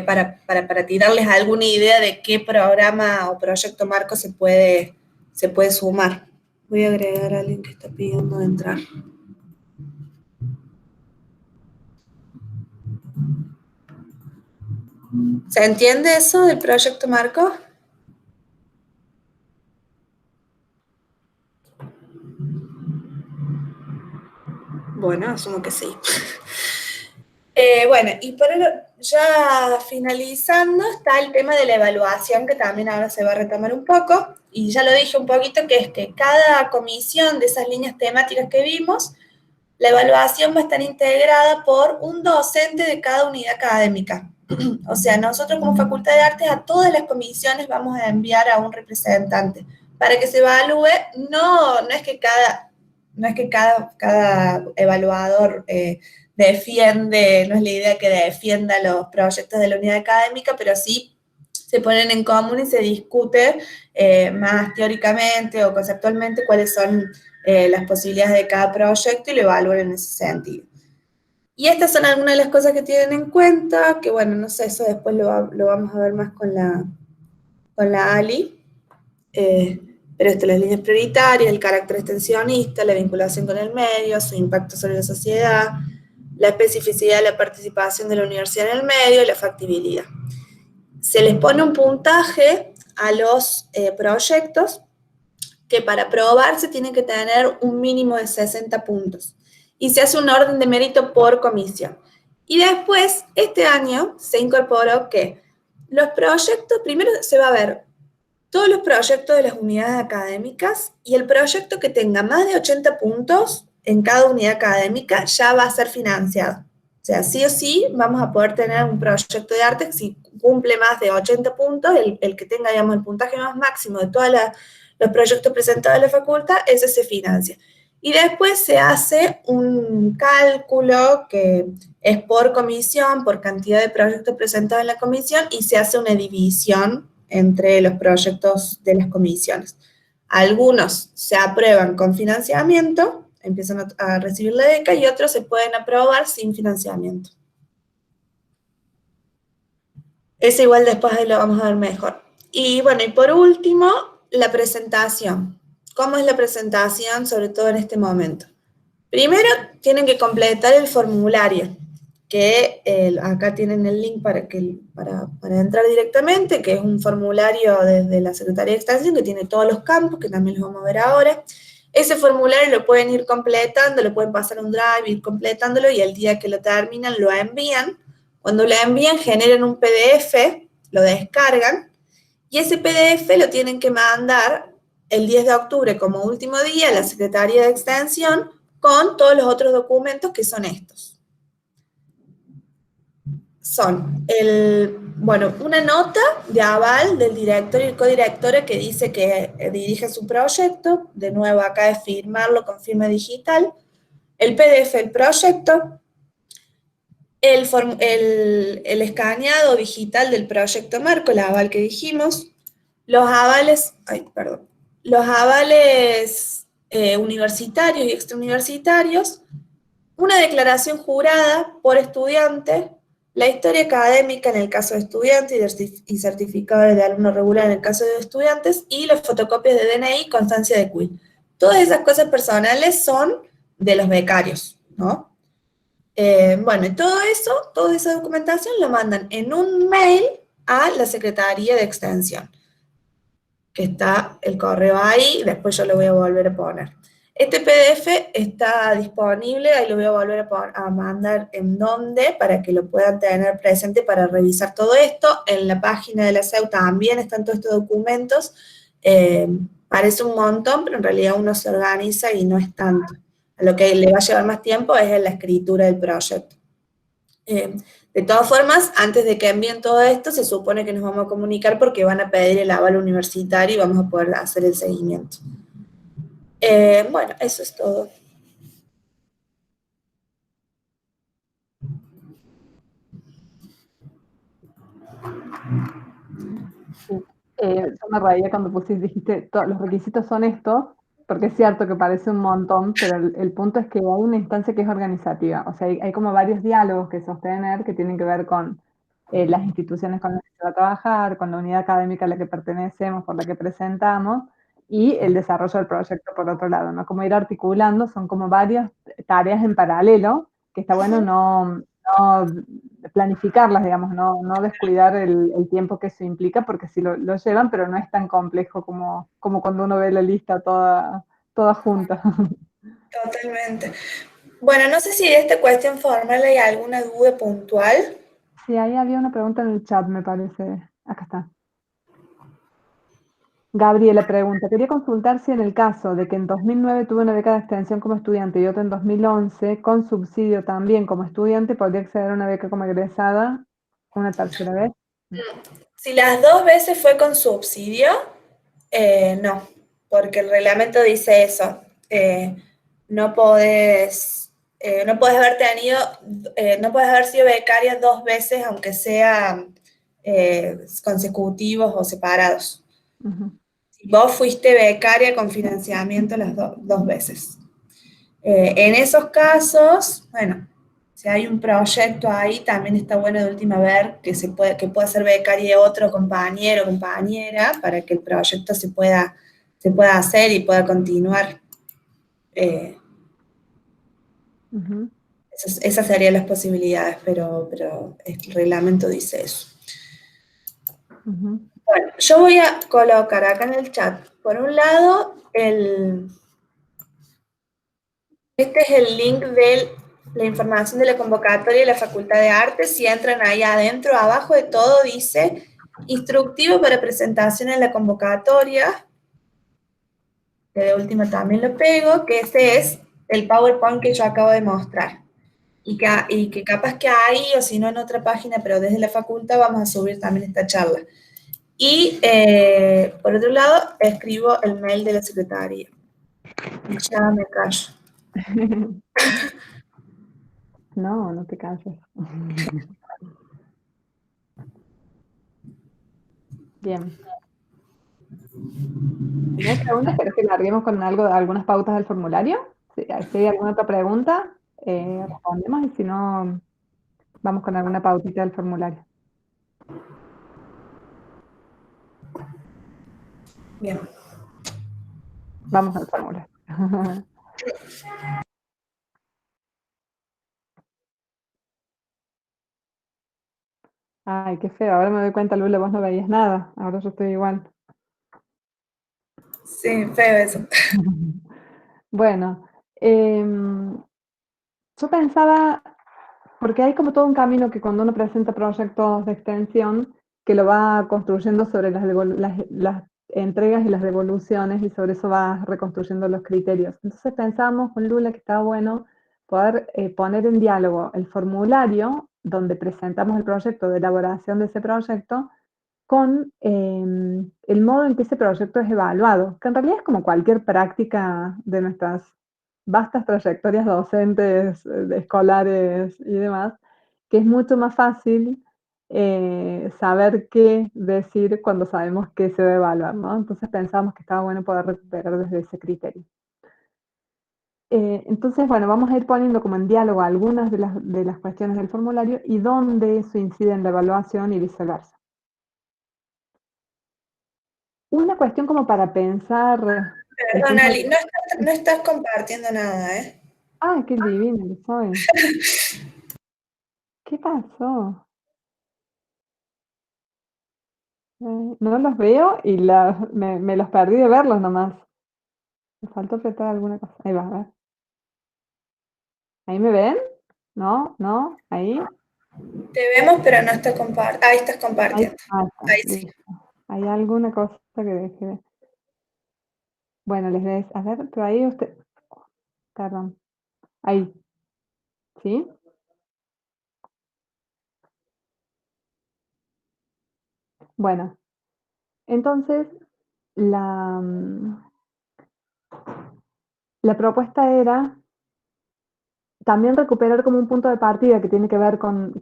Speaker 1: para tirarles alguna idea de qué programa o proyecto marco se puede sumar. Voy a agregar a alguien que está pidiendo entrar. ¿Se entiende eso del proyecto marco? Bueno, asumo que sí. Bueno, y ya finalizando está el tema de la evaluación, que también ahora se va a retomar un poco, y ya lo dije un poquito, que es que cada comisión de esas líneas temáticas que vimos, la evaluación va a estar integrada por un docente de cada unidad académica. O sea, nosotros como Facultad de Artes a todas las comisiones vamos a enviar a un representante para que se evalúe. No es que cada evaluador defiende, no es la idea que defienda los proyectos de la unidad académica, pero sí se ponen en común y se discute más teóricamente o conceptualmente cuáles son las posibilidades de cada proyecto y lo evalúan en ese sentido. Y estas son algunas de las cosas que tienen en cuenta, que bueno, no sé, eso después lo vamos a ver más con la Ali, pero las líneas prioritarias, el carácter extensionista, la vinculación con el medio, su impacto sobre la sociedad, la especificidad de la participación de la universidad en el medio y la factibilidad. Se les pone un puntaje a los proyectos que para aprobarse tienen que tener un mínimo de 60 puntos. Y se hace un orden de mérito por comisión. Y después, este año, se incorporó que los proyectos, primero se va a ver todos los proyectos de las unidades académicas y el proyecto que tenga más de 80 puntos en cada unidad académica ya va a ser financiado. O sea, sí o sí vamos a poder tener un proyecto de arte si cumple más de 80 puntos, el que tenga, digamos, el puntaje más máximo de todos los proyectos presentados en la facultad, ese se financia. Y después se hace un cálculo que es por comisión, por cantidad de proyectos presentados en la comisión, y se hace una división entre los proyectos de las comisiones. Algunos se aprueban con financiamiento, empiezan a recibir la beca, y otros se pueden aprobar sin financiamiento. Ese igual después ahí lo vamos a ver mejor. Y bueno, y por último, la presentación. ¿Cómo es la presentación, sobre todo en este momento? Primero, tienen que completar el formulario, que acá tienen el link para entrar directamente, que es un formulario desde la Secretaría de Extensión, que tiene todos los campos, que también los vamos a ver ahora. Ese formulario lo pueden ir completando, lo pueden pasar a un drive, ir completándolo, y el día que lo terminan, lo envían. Cuando lo envían, generan un PDF, lo descargan, y ese PDF lo tienen que mandar el 10 de octubre como último día a la Secretaría de Extensión con todos los otros documentos que son estos. Son, una nota de aval del director y el codirector que dice que dirige su proyecto, de nuevo acá es firmarlo con firma digital, el PDF del proyecto, el escaneado digital del proyecto marco, el aval que dijimos, los avales universitarios y extrauniversitarios, una declaración jurada por estudiante, la historia académica en el caso de estudiantes y certificado de alumno regular en el caso de estudiantes, y las fotocopias de DNI y constancia de CUI. Todas esas cosas personales son de los becarios, ¿no? Bueno, y todo eso, toda esa documentación lo mandan en un mail a la Secretaría de Extensión, que está el correo ahí, después yo lo voy a volver a poner. Este PDF está disponible, ahí lo voy a volver a mandar en donde, para que lo puedan tener presente para revisar todo esto. En la página de la SEU también están todos estos documentos. Parece un montón, pero en realidad uno se organiza y no es tanto. Lo que le va a llevar más tiempo es la escritura del proyecto. De todas formas, antes de que envíen todo esto, se supone que nos vamos a comunicar porque van a pedir el aval universitario y vamos a poder hacer el seguimiento. Bueno, eso es todo.
Speaker 2: Yo me reía cuando dijiste, los requisitos son estos, porque es cierto que parece un montón, pero el punto es que hay una instancia que es organizativa, o sea, hay como varios diálogos que sostener que tienen que ver con las instituciones con las que se va a trabajar, con la unidad académica a la que pertenecemos, por la que presentamos, y el desarrollo del proyecto por otro lado, ¿no? Como ir articulando, son como varias tareas en paralelo, que está bueno no planificarlas, digamos, no descuidar el tiempo que eso implica, porque sí lo llevan, pero no es tan complejo como cuando uno ve la lista toda junta.
Speaker 1: Totalmente. Bueno, no sé si de esta cuestión formal hay alguna duda puntual.
Speaker 2: Sí, ahí había una pregunta en el chat, me parece. Acá está. Gabriela pregunta, quería consultar si en el caso de que en 2009 tuve una beca de extensión como estudiante y otra en 2011, con subsidio también como estudiante, ¿podría acceder a una beca como egresada una tercera vez?
Speaker 1: Si las dos veces fue con subsidio, no, porque el reglamento dice eso. No podés haber tenido, no podés haber sido becaria dos veces, aunque sean consecutivos o separados.
Speaker 2: Uh-huh.
Speaker 1: Si vos fuiste becaria con financiamiento las dos veces. En esos casos, bueno, si hay un proyecto ahí, también está bueno de última ver que pueda ser becaria otro compañero o compañera para que el proyecto se pueda hacer y pueda continuar.
Speaker 2: Uh-huh.
Speaker 1: Esas serían las posibilidades, pero el reglamento dice eso.
Speaker 2: Uh-huh.
Speaker 1: Bueno, yo voy a colocar acá en el chat, por un lado, este es el link de la información de la convocatoria de la Facultad de Artes. Si entran ahí adentro, abajo de todo dice instructivo para presentación en la convocatoria. Que de última también lo pego, que ese es el PowerPoint que yo acabo de mostrar. Y que capaz que ahí, o si no en otra página, pero desde la facultad vamos a subir también esta charla. Y por otro lado, escribo el mail de la secretaria. Y ya me callo.
Speaker 2: No te calles. Bien. Si no hay preguntas, ¿querés que larguemos con algunas pautas del formulario? Si hay alguna otra pregunta, respondemos, y si no, vamos con alguna pautita del formulario.
Speaker 1: Bien.
Speaker 2: Vamos al formulario. Ay, qué feo. Ahora me doy cuenta, Lula, vos no veías nada. Ahora yo estoy igual.
Speaker 1: Sí, feo eso.
Speaker 2: Bueno, yo pensaba, porque hay como todo un camino que cuando uno presenta proyectos de extensión, que lo va construyendo sobre las entregas y las devoluciones, y sobre eso va reconstruyendo los criterios. Entonces pensábamos con Lula que estaba bueno poder poner en diálogo el formulario donde presentamos el proyecto de elaboración de ese proyecto con el modo en que ese proyecto es evaluado, que en realidad es como cualquier práctica de nuestras vastas trayectorias docentes, escolares y demás, que es mucho más fácil saber qué decir cuando sabemos qué se va a evaluar, ¿no? Entonces pensamos que estaba bueno poder recuperar desde ese criterio. Entonces, bueno, vamos a ir poniendo como en diálogo algunas de las cuestiones del formulario y dónde eso incide en la evaluación y viceversa. Una cuestión como para pensar...
Speaker 1: Perdón, Ali, no estás compartiendo nada, ¿eh?
Speaker 2: ¡Ay, qué divina que soy! ¿Qué pasó? No los veo y me los perdí de verlos nomás. Me faltó apretar alguna cosa. Ahí va, a ver. ¿Ahí me ven? ¿No? ¿No? ¿Ahí?
Speaker 1: Te vemos, pero no estás ahí estás
Speaker 2: Ahí
Speaker 1: compartiendo.
Speaker 2: está,
Speaker 1: Ahí sí.
Speaker 2: listo. ¿Hay alguna cosa que dejé de...? Bueno, les des... A ver, pero ahí usted... Perdón. Ahí. ¿Sí? Bueno, entonces la, la propuesta era también recuperar como un punto de partida que tiene que ver con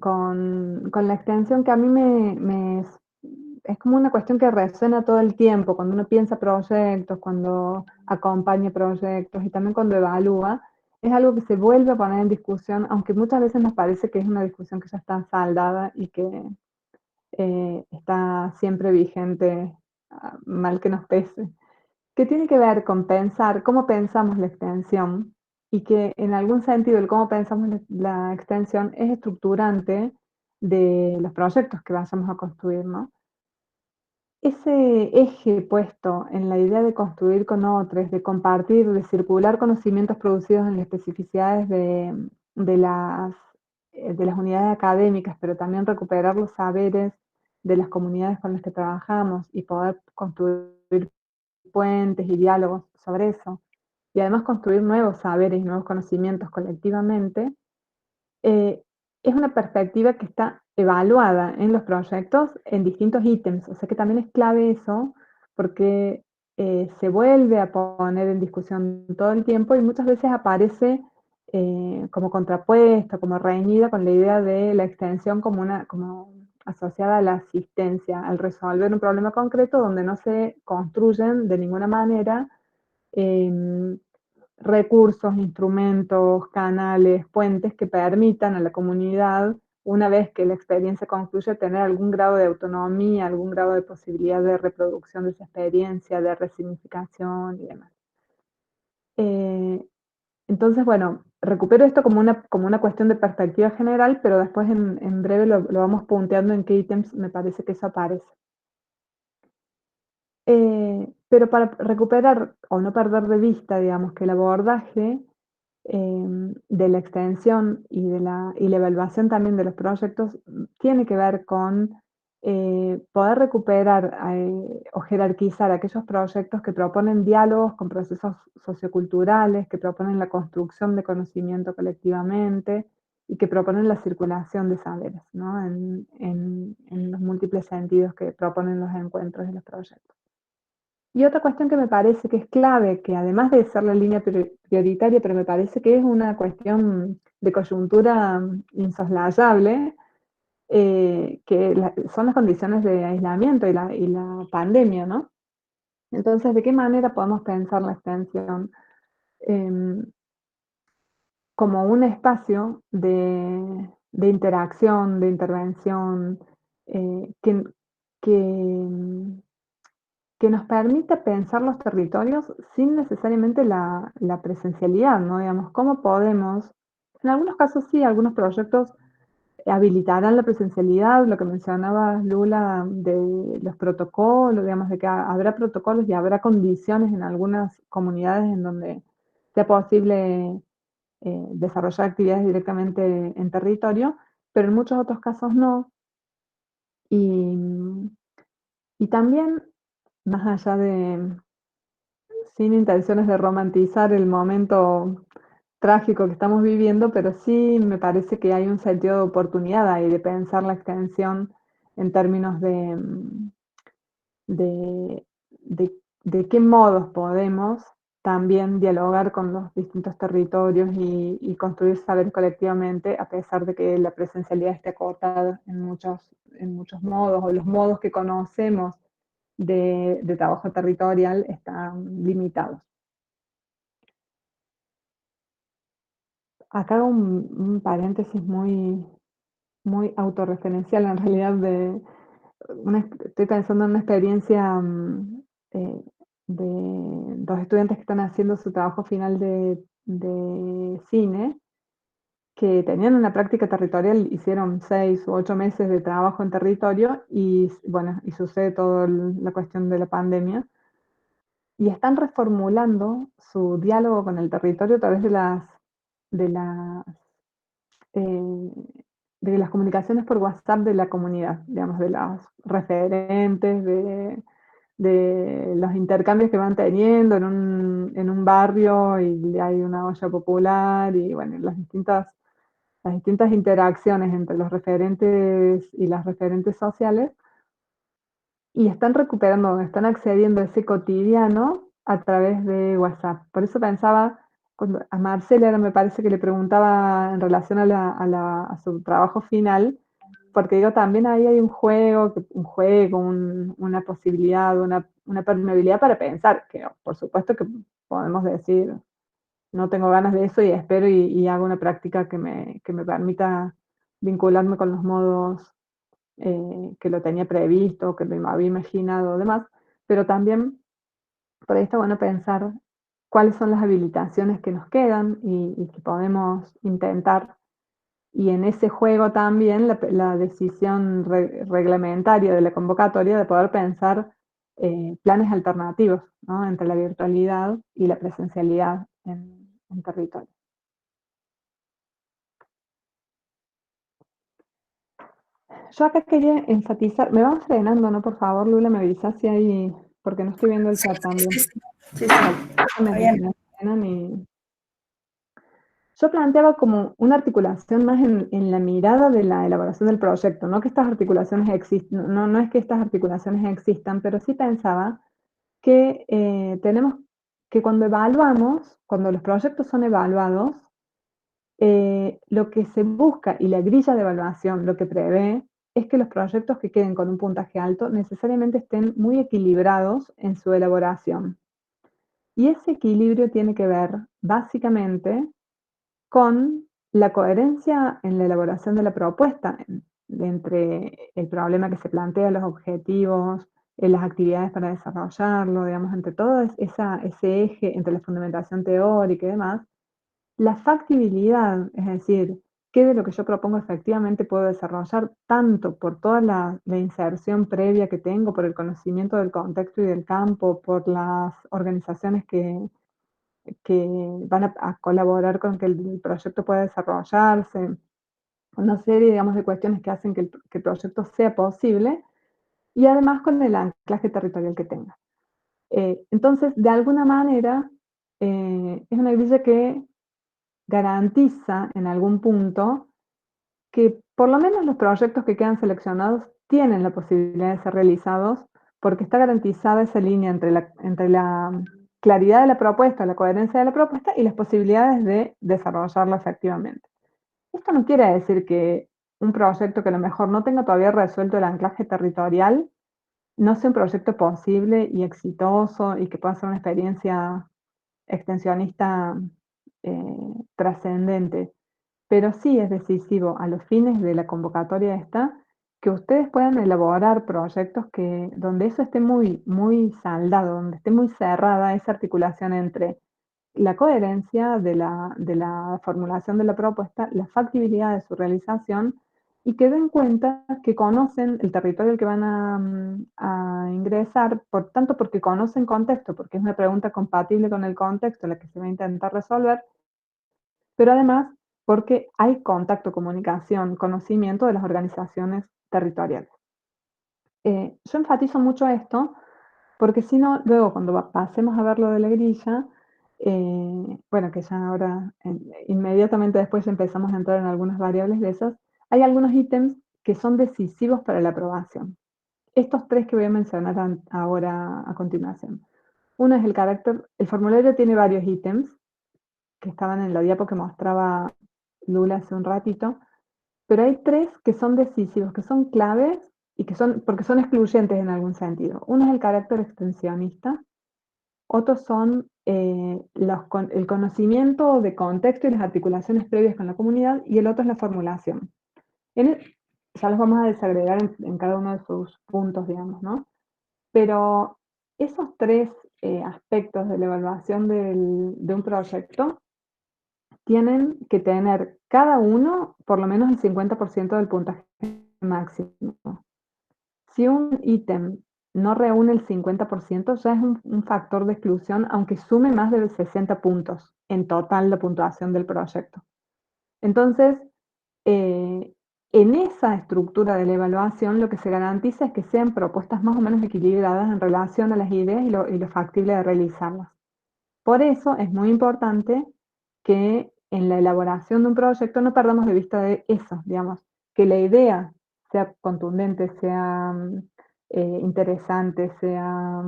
Speaker 2: la extensión que a mí es como una cuestión que resuena todo el tiempo, cuando uno piensa proyectos, cuando acompaña proyectos y también cuando evalúa, es algo que se vuelve a poner en discusión, aunque muchas veces nos parece que es una discusión que ya está saldada y que está siempre vigente, mal que nos pese, que tiene que ver con pensar cómo pensamos la extensión y que en algún sentido el cómo pensamos la extensión es estructurante de los proyectos que vayamos a construir, ¿no? Ese eje puesto en la idea de construir con otros, de compartir, de circular conocimientos producidos en las especificidades de de las unidades académicas, pero también recuperar los saberes de las comunidades con las que trabajamos y poder construir puentes y diálogos sobre eso, y además construir nuevos saberes y nuevos conocimientos colectivamente, eh, es una perspectiva que está evaluada en los proyectos en distintos ítems, o sea que también es clave eso, porque se vuelve a poner en discusión todo el tiempo y muchas veces aparece como contrapuesta, como reñida con la idea de la extensión como asociada a la asistencia, al resolver un problema concreto donde no se construyen de ninguna manera em, recursos, instrumentos, canales, puentes que permitan a la comunidad, una vez que la experiencia concluye, tener algún grado de autonomía, algún grado de posibilidad de reproducción de esa experiencia, de resignificación y demás. Entonces, bueno, recupero esto como una cuestión de perspectiva general, pero después en breve lo vamos punteando en qué ítems me parece que eso aparece. Pero para recuperar o no perder de vista, digamos, que el abordaje de la extensión y la evaluación también de los proyectos tiene que ver con poder recuperar o jerarquizar aquellos proyectos que proponen diálogos con procesos socioculturales, que proponen la construcción de conocimiento colectivamente y que proponen la circulación de saberes, ¿no? En los múltiples sentidos que proponen los encuentros y los proyectos. Y otra cuestión que me parece que es clave, que además de ser la línea prioritaria, pero me parece que es una cuestión de coyuntura insoslayable, son las condiciones de aislamiento y la pandemia, ¿no? Entonces, ¿de qué manera podemos pensar la extensión como un espacio de interacción, de intervención, que, que que nos permita pensar los territorios sin necesariamente la presencialidad, ¿no? Digamos, ¿cómo podemos? En algunos casos sí, algunos proyectos habilitarán la presencialidad, lo que mencionaba Lula de los protocolos, digamos, de que habrá protocolos y habrá condiciones en algunas comunidades en donde sea posible desarrollar actividades directamente en territorio, pero en muchos otros casos no. Y, y también, más allá de, sin intenciones de romantizar el momento trágico que estamos viviendo, pero sí me parece que hay un sentido de oportunidad ahí, de pensar la extensión en términos de, de qué modos podemos también dialogar con los distintos territorios y construir saber colectivamente, a pesar de que la presencialidad esté acotada en muchos modos, o los modos que conocemos de trabajo territorial están limitados. acá hago un paréntesis muy, muy autorreferencial en realidad estoy pensando en una experiencia eh, de dos estudiantes que están haciendo su trabajo final de cine, que tenían una práctica territorial, hicieron 6 u 8 meses de trabajo en territorio y bueno, y sucede toda la cuestión de la pandemia, y están reformulando su diálogo con el territorio a través de las eh, de las comunicaciones por WhatsApp de la comunidad, digamos, de los referentes, de los intercambios que van teniendo en un barrio y hay una olla popular y bueno, las distintas interacciones entre los referentes y las referentes sociales, y están recuperando, están accediendo a ese cotidiano a través de WhatsApp. Por eso pensaba, cuando a Marcela me parece que le preguntaba en relación a su trabajo final, porque digo, también ahí hay un juego, una posibilidad, una permeabilidad para pensar, que por supuesto que podemos decir, no tengo ganas de eso y espero y hago una práctica que me permita vincularme con los modos que lo tenía previsto, que me había imaginado, demás, pero también por ahí está bueno pensar cuáles son las habilitaciones que nos quedan y que podemos intentar. Y en ese juego también la decisión reglamentaria de la convocatoria de poder pensar planes alternativos, ¿no? Entre la virtualidad y la presencialidad en territorio. Yo acá quería enfatizar, me van frenando, ¿no? Por favor, Lula, me avisas si hay, porque no estoy viendo el
Speaker 1: Sí,
Speaker 2: chat también.
Speaker 1: sí, sí, sí, sí.
Speaker 2: Me,
Speaker 1: Está bien.
Speaker 2: me frenan yo planteaba como una articulación más en la mirada de la elaboración del proyecto, no que estas articulaciones existen, no es que estas articulaciones existan, pero sí pensaba que tenemos que cuando evaluamos, cuando los proyectos son evaluados, lo que se busca y la grilla de evaluación lo que prevé es que los proyectos que queden con un puntaje alto necesariamente estén muy equilibrados en su elaboración. Y ese equilibrio tiene que ver básicamente con la coherencia en la elaboración de la propuesta, entre el problema que se plantea, los objetivos, las actividades para desarrollarlo, digamos, entre todo ese eje entre la fundamentación teórica y demás, la factibilidad, es decir, qué de lo que yo propongo efectivamente puedo desarrollar, tanto por toda la inserción previa que tengo, por el conocimiento del contexto y del campo, por las organizaciones que van a colaborar con que el proyecto pueda desarrollarse, una serie, digamos, de cuestiones que hacen que el proyecto sea posible, y además con el anclaje territorial que tenga. Entonces, de alguna manera, es una grilla que garantiza en algún punto que por lo menos los proyectos que quedan seleccionados tienen la posibilidad de ser realizados, porque está garantizada esa línea entre la claridad de la propuesta, la coherencia de la propuesta y las posibilidades de desarrollarla efectivamente. Esto no quiere decir que un proyecto que a lo mejor no tenga todavía resuelto el anclaje territorial no sea un proyecto posible y exitoso y que pueda ser una experiencia extensionista trascendente. Pero sí es decisivo a los fines de la convocatoria esta, que ustedes puedan elaborar proyectos donde eso esté muy, muy saldado, donde esté muy cerrada esa articulación entre la coherencia de la formulación de la propuesta, la factibilidad de su realización y que den cuenta que conocen el territorio al que van a ingresar, por tanto porque conocen contexto, porque es una pregunta compatible con el contexto la que se va a intentar resolver, pero además porque hay contacto, comunicación, conocimiento de las organizaciones territoriales. Yo enfatizo mucho esto porque si no, luego cuando pasemos a ver lo de la grilla, bueno, que ya ahora inmediatamente después empezamos a entrar en algunas variables de esas, hay algunos ítems que son decisivos para la aprobación. Estos tres que voy a mencionar ahora a continuación. Uno es el formulario tiene varios ítems que estaban en la diapo que mostraba Lula hace un ratito, pero hay tres que son decisivos, que son claves y porque son excluyentes en algún sentido. Uno es el carácter extensionista, otros son el conocimiento de contexto y las articulaciones previas con la comunidad, y el otro es la formulación. Ya los vamos a desagregar en cada uno de sus puntos, digamos, ¿no? Pero esos tres aspectos de la evaluación de un proyecto tienen que tener cada uno por lo menos el 50% del puntaje máximo. Si un ítem no reúne el 50%, ya es un factor de exclusión, aunque sume más de 60 puntos en total la puntuación del proyecto. Entonces, en esa estructura de la evaluación, lo que se garantiza es que sean propuestas más o menos equilibradas en relación a las ideas y lo factible de realizarlas. Por eso es muy importante que en la elaboración de un proyecto no perdamos de vista de eso, digamos, que la idea sea contundente, sea interesante, sea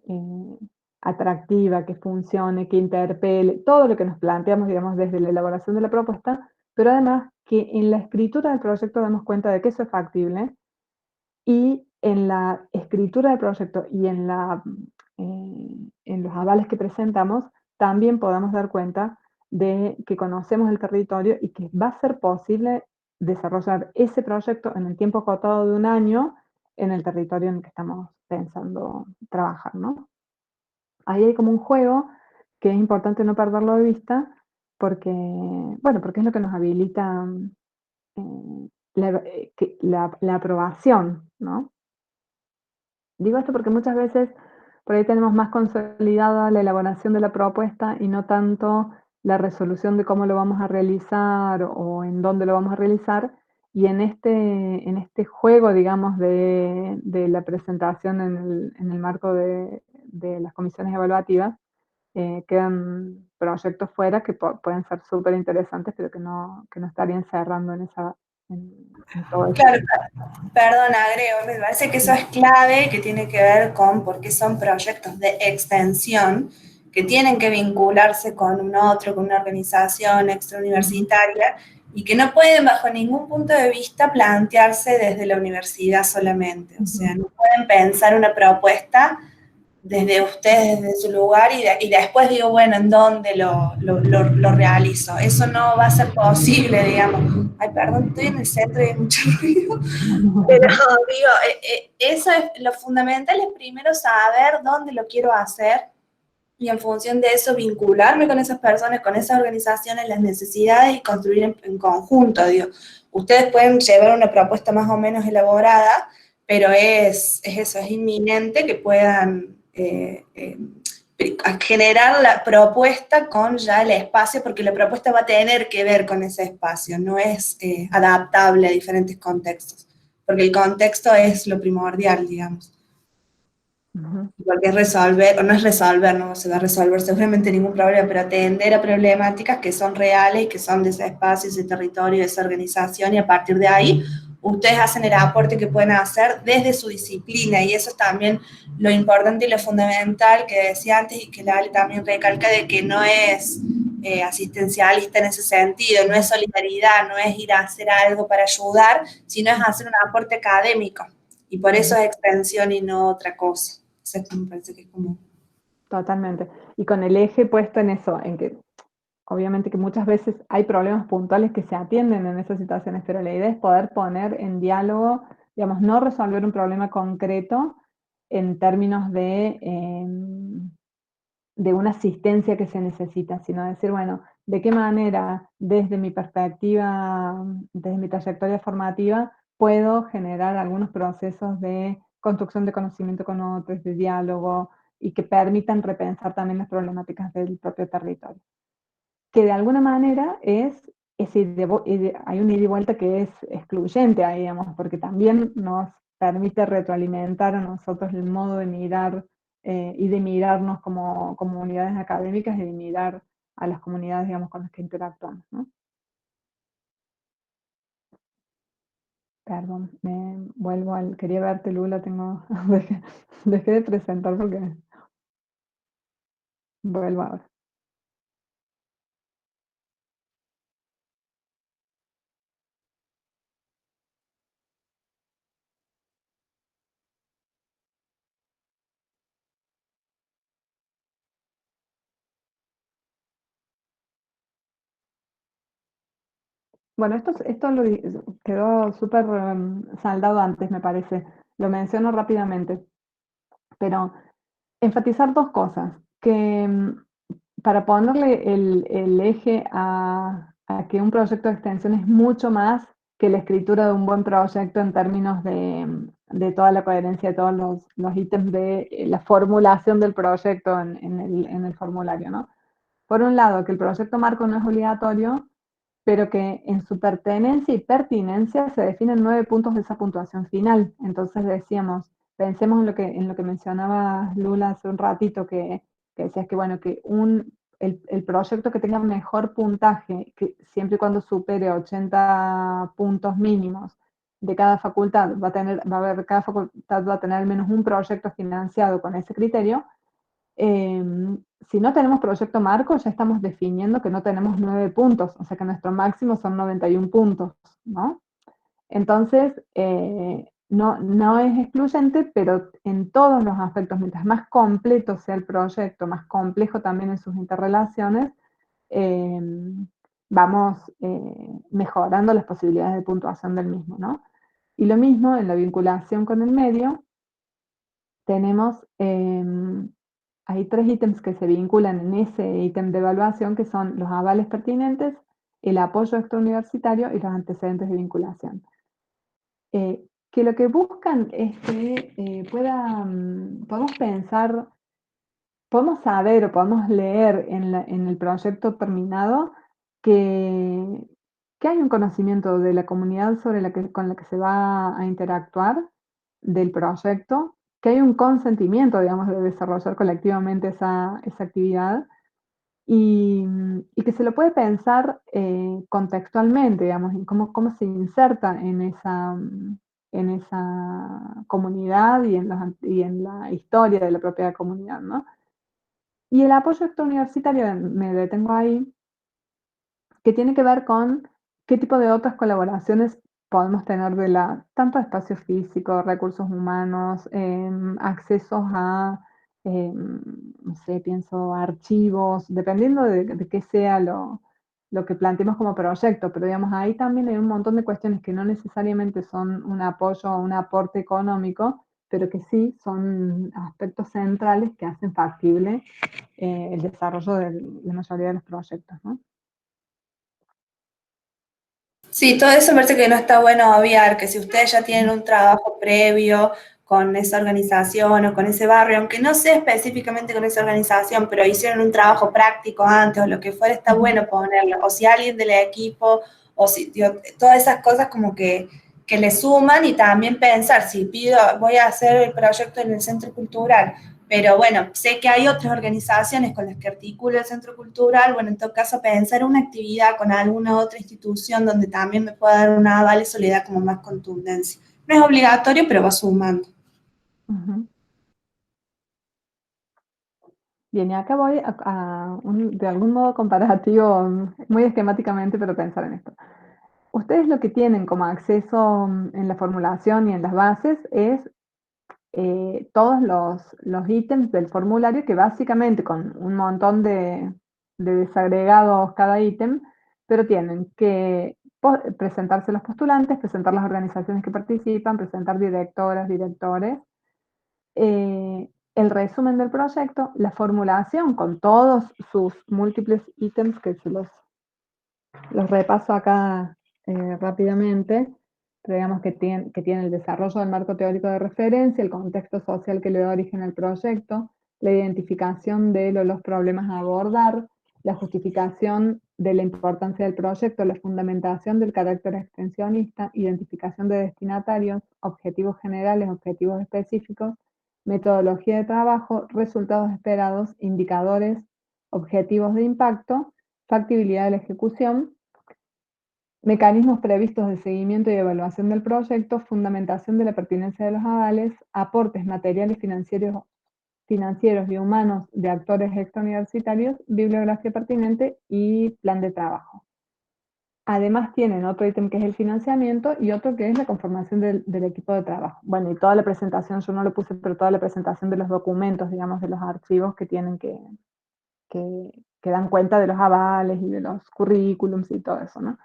Speaker 2: eh, atractiva, que funcione, que interpele, todo lo que nos planteamos, digamos, desde la elaboración de la propuesta, pero además que en la escritura del proyecto demos cuenta de que eso es factible, y en la escritura del proyecto y en los avales que presentamos, también podamos dar cuenta de que conocemos el territorio y que va a ser posible desarrollar ese proyecto en el tiempo acotado de un año en el territorio en el que estamos pensando trabajar, ¿no? Ahí hay como un juego que es importante no perderlo de vista porque, bueno, porque es lo que nos habilita la aprobación, ¿no? Digo esto porque muchas veces por ahí tenemos más consolidada la elaboración de la propuesta y no tanto la resolución de cómo lo vamos a realizar o en dónde lo vamos a realizar. Y en este juego, digamos, de la presentación en el marco de las comisiones evaluativas, quedan proyectos fuera que pueden ser súper interesantes, pero que no estarían cerrando en todo eso.
Speaker 1: Claro, perdón, agrego, me parece que eso es clave, que tiene que ver con por qué son proyectos de extensión, que tienen que vincularse con un otro, con una organización extrauniversitaria, y que no pueden bajo ningún punto de vista plantearse desde la universidad solamente. O sea, no pueden pensar una propuesta desde ustedes, desde su lugar, y después digo, bueno, ¿en dónde lo realizo? Eso no va a ser posible, digamos. Ay, perdón, estoy en el centro y hay mucho ruido. Pero digo, eso es lo fundamental, es primero saber dónde lo quiero hacer y en función de eso vincularme con esas personas, con esas organizaciones, las necesidades y construir en conjunto. Digo, ustedes pueden llevar una propuesta más o menos elaborada, pero es eso, es inminente que puedan generar la propuesta con ya el espacio, porque la propuesta va a tener que ver con ese espacio, no es adaptable a diferentes contextos, porque el contexto es lo primordial, digamos. Porque es resolver, o no es resolver, no se va a resolver seguramente ningún problema, pero atender a problemáticas que son reales y que son de ese espacio, ese territorio, de esa organización, y a partir de ahí ustedes hacen el aporte que pueden hacer desde su disciplina, y eso es también lo importante y lo fundamental que decía antes y que la Ale también recalca, de que no es asistencialista en ese sentido, no es solidaridad, no es ir a hacer algo para ayudar, sino es hacer un aporte académico, y por eso es extensión y no otra cosa. Eso me parece que es como...
Speaker 2: Totalmente. Y con el eje puesto en eso, en que obviamente que muchas veces hay problemas puntuales que se atienden en esas situaciones, pero la idea es poder poner en diálogo, digamos, no resolver un problema concreto en términos de una asistencia que se necesita, sino decir, bueno, de qué manera desde mi perspectiva, desde mi trayectoria formativa, puedo generar algunos procesos de construcción de conocimiento con otros, de diálogo, y que permitan repensar también las problemáticas del propio territorio. Que de alguna manera hay un ida y vuelta que es excluyente ahí, digamos, porque también nos permite retroalimentar a nosotros el modo de mirar y de mirarnos como unidades académicas y de mirar a las comunidades, digamos, con las que interactuamos, ¿no? Perdón, me vuelvo quería verte, Lula, dejé de presentar porque vuelvo ahora. Bueno, quedó súper saldado antes, me parece. Lo menciono rápidamente. Pero enfatizar dos cosas. Que para ponerle el eje a que un proyecto de extensión es mucho más que la escritura de un buen proyecto en términos de toda la coherencia de todos los ítems de la formulación del proyecto en el formulario, ¿no? Por un lado, que el proyecto marco no es obligatorio, pero que en su pertenencia y pertinencia se definen 9 puntos de esa puntuación final. Entonces decíamos, pensemos en lo que mencionaba Lula hace un ratito, que decías que, bueno, que el proyecto que tenga mejor puntaje, que siempre y cuando supere 80 puntos mínimos de cada facultad, cada facultad va a tener al menos un proyecto financiado con ese criterio. Si no tenemos proyecto marco, ya estamos definiendo que no tenemos 9 puntos, o sea que nuestro máximo son 91 puntos, ¿no? Entonces, no es excluyente, pero en todos los aspectos, mientras más completo sea el proyecto, más complejo también en sus interrelaciones, eh, vamos mejorando las posibilidades de puntuación del mismo, ¿no? Y lo mismo en la vinculación con el medio, tenemos hay 3 ítems que se vinculan en ese ítem de evaluación, que son los avales pertinentes, el apoyo extrauniversitario y los antecedentes de vinculación. Que lo que buscan es que podemos pensar, podemos saber o podemos leer en el proyecto terminado que hay un conocimiento de la comunidad con la que se va a interactuar del proyecto, que hay un consentimiento, digamos, de desarrollar colectivamente esa actividad y que se lo puede pensar contextualmente, digamos, en cómo se inserta en esa comunidad y en la historia de la propia comunidad, ¿no? Y el apoyo extrauniversitario, me detengo ahí, que tiene que ver con qué tipo de otras colaboraciones podemos tener tanto espacio físico, recursos humanos, accesos a, no sé, pienso archivos, dependiendo de qué sea lo que planteemos como proyecto, pero digamos, ahí también hay un montón de cuestiones que no necesariamente son un apoyo o un aporte económico, pero que sí son aspectos centrales que hacen factible el desarrollo de la mayoría de los proyectos, ¿no?
Speaker 1: Sí, todo eso me parece que no está bueno obviar, que si ustedes ya tienen un trabajo previo con esa organización o con ese barrio, aunque no sea específicamente con esa organización, pero hicieron un trabajo práctico antes o lo que fuera, está bueno ponerlo. O si alguien del equipo, o si todas esas cosas como que le suman y también pensar, si voy a hacer el proyecto en el centro cultural, pero bueno, sé que hay otras organizaciones con las que articula el Centro Cultural, bueno, en todo caso pensar una actividad con alguna otra institución donde también me pueda dar una aval, eso le da como más contundencia. No es obligatorio, pero va sumando.
Speaker 2: Ujú. Bien, y acá voy de algún modo comparativo, muy esquemáticamente, pero pensar en esto. Ustedes lo que tienen como acceso en la formulación y en las bases es todos los ítems del formulario que básicamente con un montón de desagregados cada ítem, pero tienen que presentarse los postulantes, presentar las organizaciones que participan, presentar directoras, directores, el resumen del proyecto, la formulación con todos sus múltiples ítems que los repaso acá rápidamente, pero digamos que tiene el desarrollo del marco teórico de referencia, el contexto social que le da origen al proyecto, la identificación de los problemas a abordar, la justificación de la importancia del proyecto, la fundamentación del carácter extensionista, identificación de destinatarios, objetivos generales, objetivos específicos, metodología de trabajo, resultados esperados, indicadores, objetivos de impacto, factibilidad de la ejecución, mecanismos previstos de seguimiento y evaluación del proyecto, fundamentación de la pertinencia de los avales, aportes materiales financieros y humanos de actores extrauniversitarios, bibliografía pertinente y plan de trabajo. Además tienen otro ítem que es el financiamiento y otro que es la conformación del equipo de trabajo. Bueno, y toda la presentación, yo no lo puse, pero toda la presentación de los documentos, digamos, de los archivos que tienen que dan cuenta de los avales y de los currículums y todo eso, ¿no?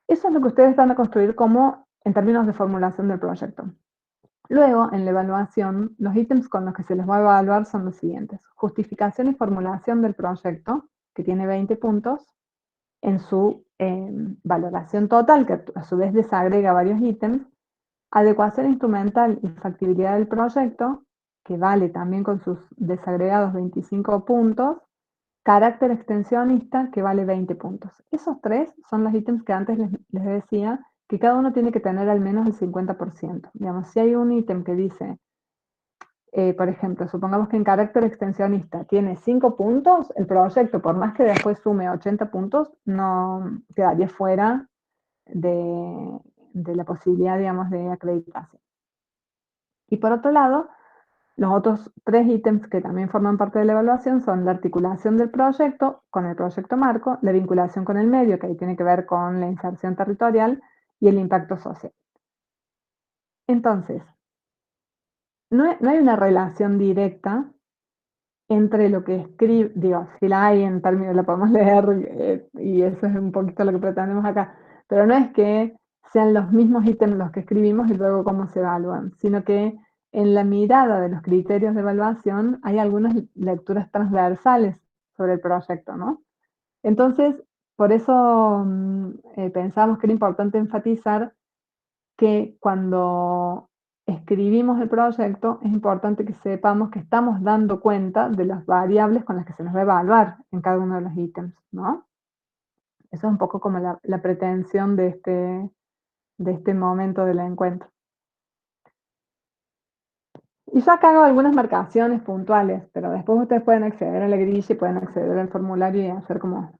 Speaker 2: Eso es lo que ustedes van a construir como en términos de formulación del proyecto. Luego, en la evaluación, los ítems con los que se les va a evaluar son los siguientes. Justificación y formulación del proyecto, que tiene 20 puntos, en su valoración total, que a su vez desagrega varios ítems. Adecuación instrumental y factibilidad del proyecto, que vale también con sus desagregados 25 puntos. Carácter extensionista, que vale 20 puntos. Esos tres son los ítems que antes les decía que cada uno tiene que tener al menos el 50%. Digamos, si hay un ítem que dice, por ejemplo, supongamos que en carácter extensionista tiene 5 puntos, el proyecto, por más que después sume 80 puntos, no quedaría fuera de la posibilidad, digamos, de acreditación. Y por otro lado, los otros tres ítems que también forman parte de la evaluación son la articulación del proyecto con el proyecto marco, la vinculación con el medio, que ahí tiene que ver con la inserción territorial, y el impacto social. Entonces, no hay una relación directa entre lo que escribe, digo, si la hay en términos, la podemos leer, y eso es un poquito lo que pretendemos acá, pero no es que sean los mismos ítems los que escribimos y luego cómo se evalúan, sino que en la mirada de los criterios de evaluación hay algunas lecturas transversales sobre el proyecto, ¿no? Entonces, por eso pensamos que era importante enfatizar que cuando escribimos el proyecto es importante que sepamos que estamos dando cuenta de las variables con las que se nos va a evaluar en cada uno de los ítems, ¿no? Eso es un poco como la pretensión de este momento del encuentro. Y yo acá hago algunas marcaciones puntuales, pero después ustedes pueden acceder a la grilla y pueden acceder al formulario y hacer como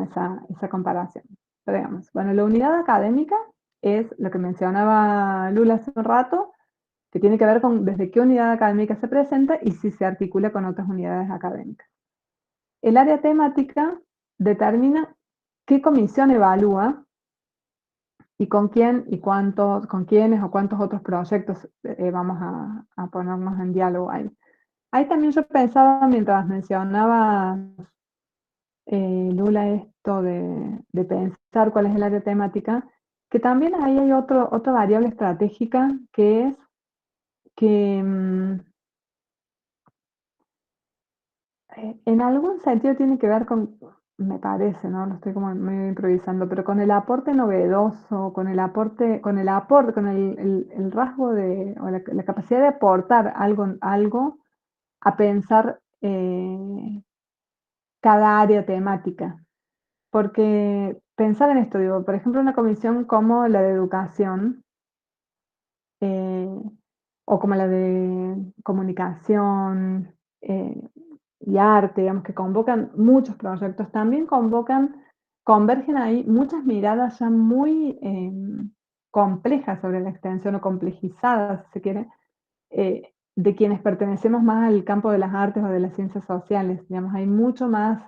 Speaker 2: esa comparación. Pero digamos, bueno, la unidad académica es lo que mencionaba Lula hace un rato, que tiene que ver con desde qué unidad académica se presenta y si se articula con otras unidades académicas. El área temática determina qué comisión evalúa y con quién y cuántos, con quiénes o cuántos otros proyectos vamos a ponernos en diálogo ahí. Ahí también yo pensaba, mientras mencionaba Lula esto de pensar cuál es el área temática, que también ahí hay otra variable estratégica que es que en algún sentido tiene que ver con, me parece, ¿no? Lo estoy como medio improvisando, pero con el aporte novedoso, con el aporte, con el rasgo de, o la capacidad de aportar algo a pensar cada área temática. Porque pensar en esto, digo, por ejemplo, una comisión como la de educación, o como la de comunicación, y arte, digamos, que convocan muchos proyectos, también convergen ahí muchas miradas ya muy complejas sobre la extensión o complejizadas, si se quiere, de quienes pertenecemos más al campo de las artes o de las ciencias sociales. Digamos, hay mucho más,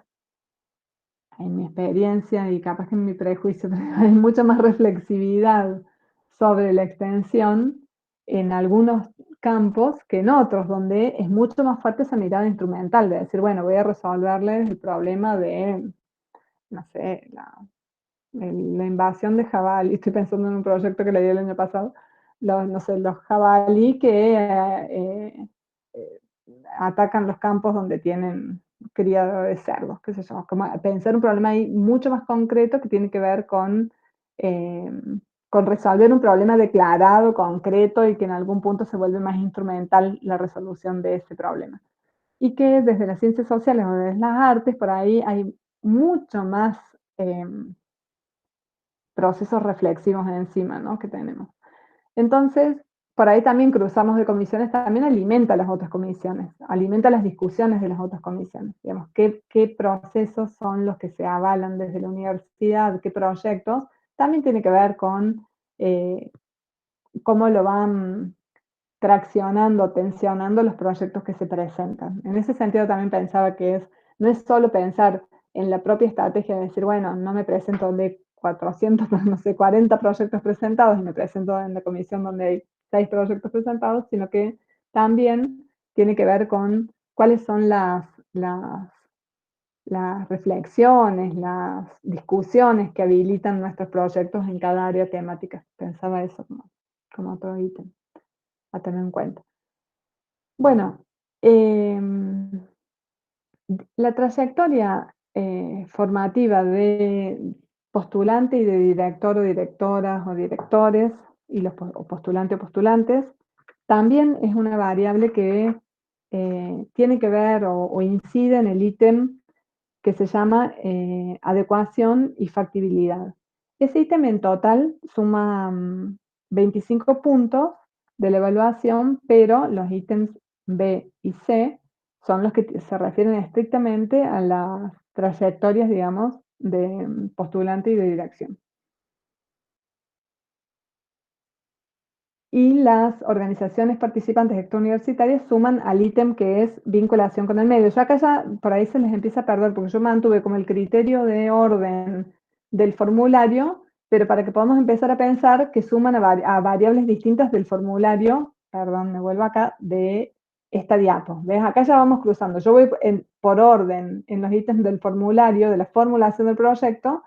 Speaker 2: en mi experiencia y capaz que en mi prejuicio, pero hay mucha más reflexividad sobre la extensión en algunos campos que en otros, donde es mucho más fuerte esa mirada instrumental, de decir, bueno, voy a resolverles el problema de, no sé, la invasión de jabalí. Estoy pensando en un proyecto que leí el año pasado, no sé, los jabalí que atacan los campos donde tienen criado de cerdos, qué sé yo, como pensar un problema ahí mucho más concreto que tiene que ver con resolver un problema declarado, concreto, y que en algún punto se vuelve más instrumental la resolución de ese problema. Y que desde las ciencias sociales o desde las artes, por ahí hay mucho más procesos reflexivos encima, ¿no?, que tenemos. Entonces, por ahí también cruzamos de comisiones, también alimenta las otras comisiones, alimenta las discusiones de las otras comisiones. Digamos, qué procesos son los que se avalan desde la universidad, qué proyectos, también tiene que ver con cómo lo van traccionando, tensionando los proyectos que se presentan. En ese sentido también pensaba que no es solo pensar en la propia estrategia de decir, bueno, no me presento de 400, no sé, 40 proyectos presentados y me presento en la comisión donde hay 6 proyectos presentados, sino que también tiene que ver con cuáles son las las reflexiones, las discusiones que habilitan nuestros proyectos en cada área temática. Pensaba eso como otro ítem a tener en cuenta. Bueno, la trayectoria formativa de postulante y de director o directoras o directores y los o postulante o postulantes también es una variable que tiene que ver o incide en el ítem que se llama adecuación y factibilidad. Ese ítem en total suma 25 puntos de la evaluación, pero los ítems B y C son los que se refieren estrictamente a las trayectorias, digamos, de postulante y de dirección. Y las organizaciones participantes extrauniversitarias suman al ítem que es vinculación con el medio. Ya acá ya por ahí se les empieza a perder, porque yo mantuve como el criterio de orden del formulario, pero para que podamos empezar a pensar que suman a variables distintas del formulario, perdón, me vuelvo acá, de esta diapo. ¿Ves? Acá ya vamos cruzando. Yo voy por orden en los ítems del formulario, de la formulación del proyecto,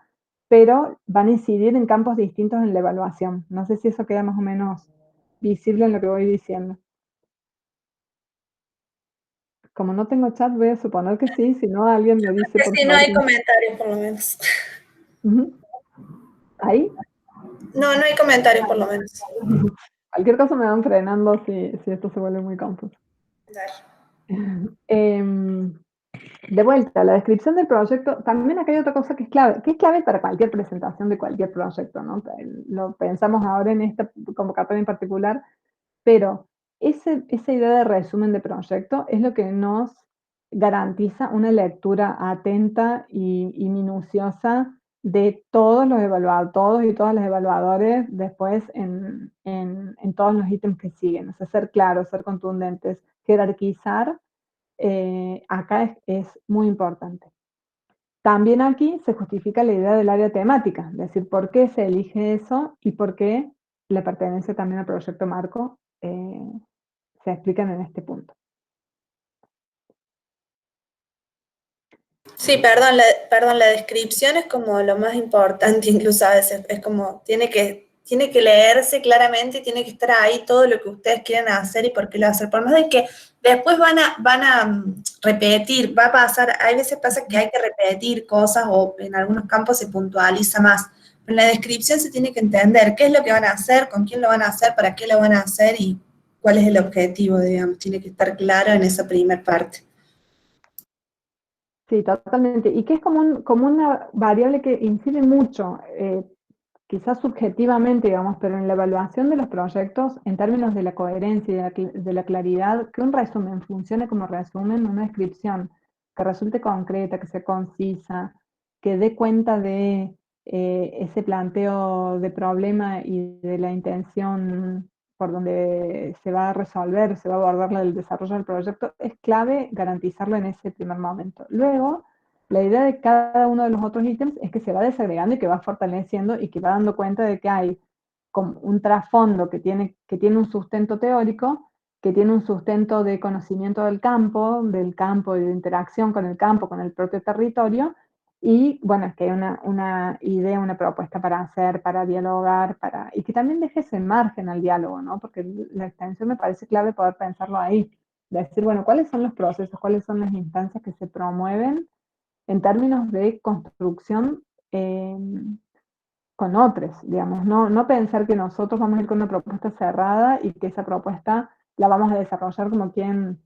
Speaker 2: pero van a incidir en campos distintos en la evaluación. No sé si eso queda más o menos visible en lo que voy diciendo. Como no tengo chat, voy a suponer que sí, si no alguien me dice por
Speaker 1: Sí, no
Speaker 2: favor.
Speaker 1: hay comentarios, por lo menos.
Speaker 2: ¿Ahí?
Speaker 1: No, no hay comentarios, por lo menos.
Speaker 2: Cualquier cosa me van frenando si esto se vuelve muy confuso. De vuelta, la descripción del proyecto, también acá hay otra cosa que es clave para cualquier presentación de cualquier proyecto, ¿no? Lo pensamos ahora en esta convocatoria en particular, pero esa idea de resumen de proyecto es lo que nos garantiza una lectura atenta y minuciosa de todos los evaluados, todos y todas los evaluadores después en todos los ítems que siguen. O sea, ser claros, ser contundentes, jerarquizar, acá es muy importante. También aquí se justifica la idea del área temática, es decir, por qué se elige eso y por qué la pertenencia también al proyecto marco se explican en este punto.
Speaker 1: Sí, perdón, la descripción es como lo más importante, incluso a veces, es como, tiene que leerse claramente y tiene que estar ahí todo lo que ustedes quieren hacer y por qué lo hacen, por más de que después van a repetir, va a pasar, hay veces pasa que hay que repetir cosas o en algunos campos se puntualiza más, pero en la descripción se tiene que entender qué es lo que van a hacer, con quién lo van a hacer, para qué lo van a hacer y cuál es el objetivo, digamos, tiene que estar claro en esa primera parte.
Speaker 2: Sí, totalmente. Y que es como una variable que incide mucho, quizás subjetivamente, digamos, pero en la evaluación de los proyectos, en términos de la coherencia y de la claridad, que un resumen funcione como resumen, una descripción que resulte concreta, que sea concisa, que dé cuenta de ese planteo de problema y de la intención por donde se va a resolver, se va a abordar el desarrollo del proyecto, es clave garantizarlo en ese primer momento. Luego, la idea de cada uno de los otros ítems es que se va desagregando y que va fortaleciendo y que va dando cuenta de que hay como un trasfondo que tiene un sustento teórico, que tiene un sustento de conocimiento del campo y de interacción con el campo, con el propio territorio, y bueno, que hay una idea, una propuesta para hacer, para dialogar, y que también deje ese margen al diálogo, ¿no? Porque la extensión me parece clave poder pensarlo ahí, decir, bueno, ¿cuáles son los procesos, cuáles son las instancias que se promueven en términos de construcción con otros, digamos, no pensar que nosotros vamos a ir con una propuesta cerrada y que esa propuesta la vamos a desarrollar como quien,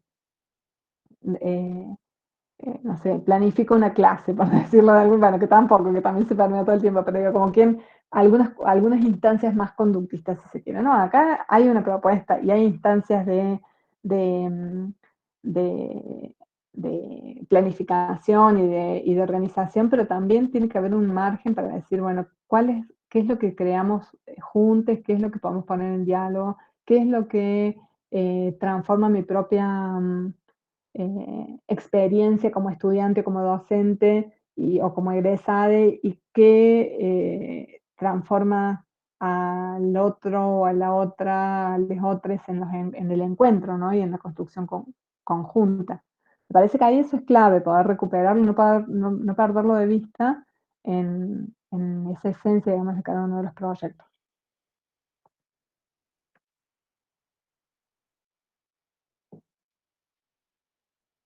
Speaker 2: no sé, planifica una clase, por decirlo de algún modo, que tampoco, que también se permea todo el tiempo, pero digo, como quien algunas instancias más conductistas, si se quiere. No, acá hay una propuesta y hay instancias de, de, de planificación y de organización, pero también tiene que haber un margen para decir, bueno, qué es lo que creamos juntos, qué es lo que podemos poner en diálogo, qué es lo que transforma mi propia experiencia como estudiante, como docente o como egresada y que transforma al otro o a la otra, a los otros en el encuentro, ¿no? Y en la construcción conjunta. Me parece que ahí eso es clave, poder recuperarlo, no perderlo de vista en esa esencia, digamos, de cada uno de los proyectos.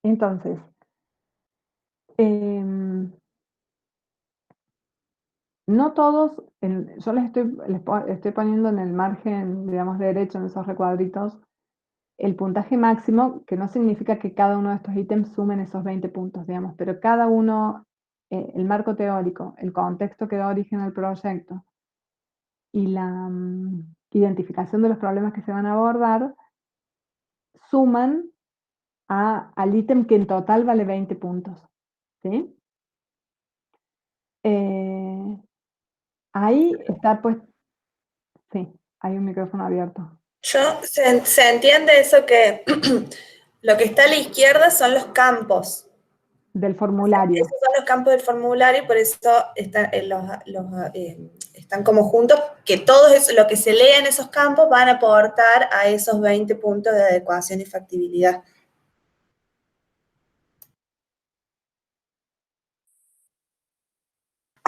Speaker 2: Entonces, no todos, yo estoy poniendo en el margen, digamos, derecho, en esos recuadritos, el puntaje máximo, que no significa que cada uno de estos ítems sumen esos 20 puntos, digamos, pero cada uno, el marco teórico, el contexto que da origen al proyecto y la identificación de los problemas que se van a abordar, suman al ítem que en total vale 20 puntos, ¿sí? Ahí está, pues, sí, hay un micrófono abierto.
Speaker 1: Se entiende eso que lo que está a la izquierda son los campos.
Speaker 2: Del formulario.
Speaker 1: Esos son los campos del formulario y por eso están como juntos, que todo eso, lo que se lee en esos campos van a aportar a esos 20 puntos de adecuación y factibilidad.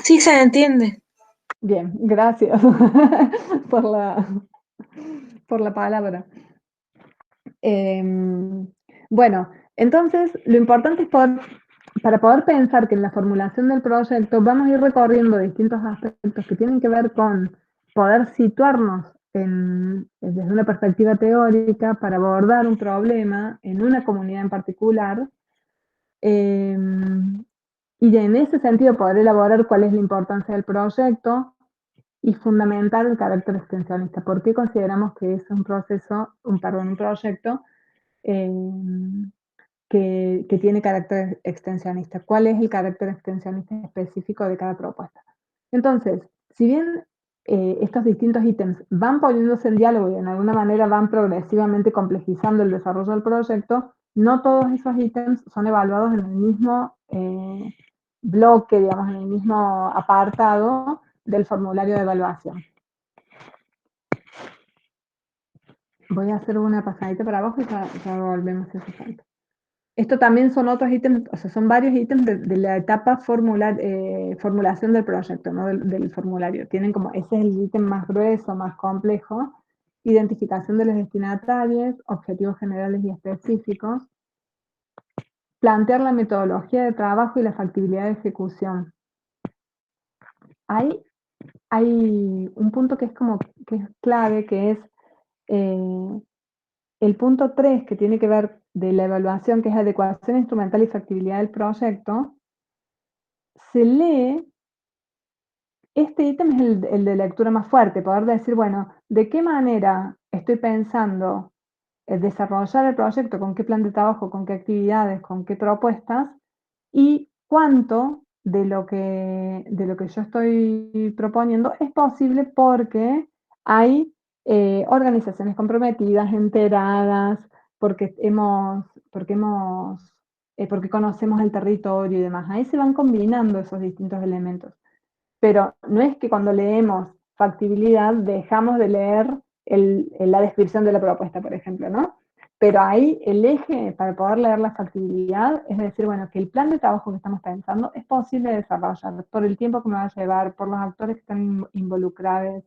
Speaker 5: Sí, se entiende.
Speaker 2: Bien, gracias por la palabra. Bueno, entonces lo importante es para poder pensar que en la formulación del proyecto vamos a ir recorriendo distintos aspectos que tienen que ver con poder situarnos desde una perspectiva teórica para abordar un problema en una comunidad en particular, y en ese sentido poder elaborar cuál es la importancia del proyecto y fundamentar el carácter extensionista. ¿Por qué consideramos que es un proyecto que tiene carácter extensionista? ¿Cuál es el carácter extensionista específico de cada propuesta? Entonces, si bien estos distintos ítems van poniéndose en diálogo y en alguna manera van progresivamente complejizando el desarrollo del proyecto, no todos esos ítems son evaluados en el mismo bloque, digamos, en el mismo apartado del formulario de evaluación. Voy a hacer una pasadita para abajo y ya volvemos a ese punto. Esto también son otros ítems, o sea, son varios ítems de la etapa formulación del proyecto, ¿no? Del formulario. Tienen como, ese es el ítem más grueso, más complejo, identificación de los destinatarios, objetivos generales y específicos, plantear la metodología de trabajo y la factibilidad de ejecución. Hay un punto que es clave, que es el punto 3, que tiene que ver de la evaluación, que es adecuación instrumental y factibilidad del proyecto. Se lee, este ítem es el de lectura más fuerte, poder decir, bueno, ¿de qué manera estoy pensando desarrollar el proyecto? ¿Con qué plan de trabajo? ¿Con qué actividades? ¿Con qué propuestas? Y cuánto de lo que yo estoy proponiendo es posible porque hay organizaciones comprometidas, enteradas, porque conocemos el territorio y demás. Ahí se van combinando esos distintos elementos. Pero no es que cuando leemos factibilidad dejamos de leer la descripción de la propuesta, por ejemplo, ¿no? Pero ahí el eje para poder leer la factibilidad es decir, bueno, que el plan de trabajo que estamos pensando es posible desarrollar por el tiempo que me va a llevar, por los actores que están involucrados,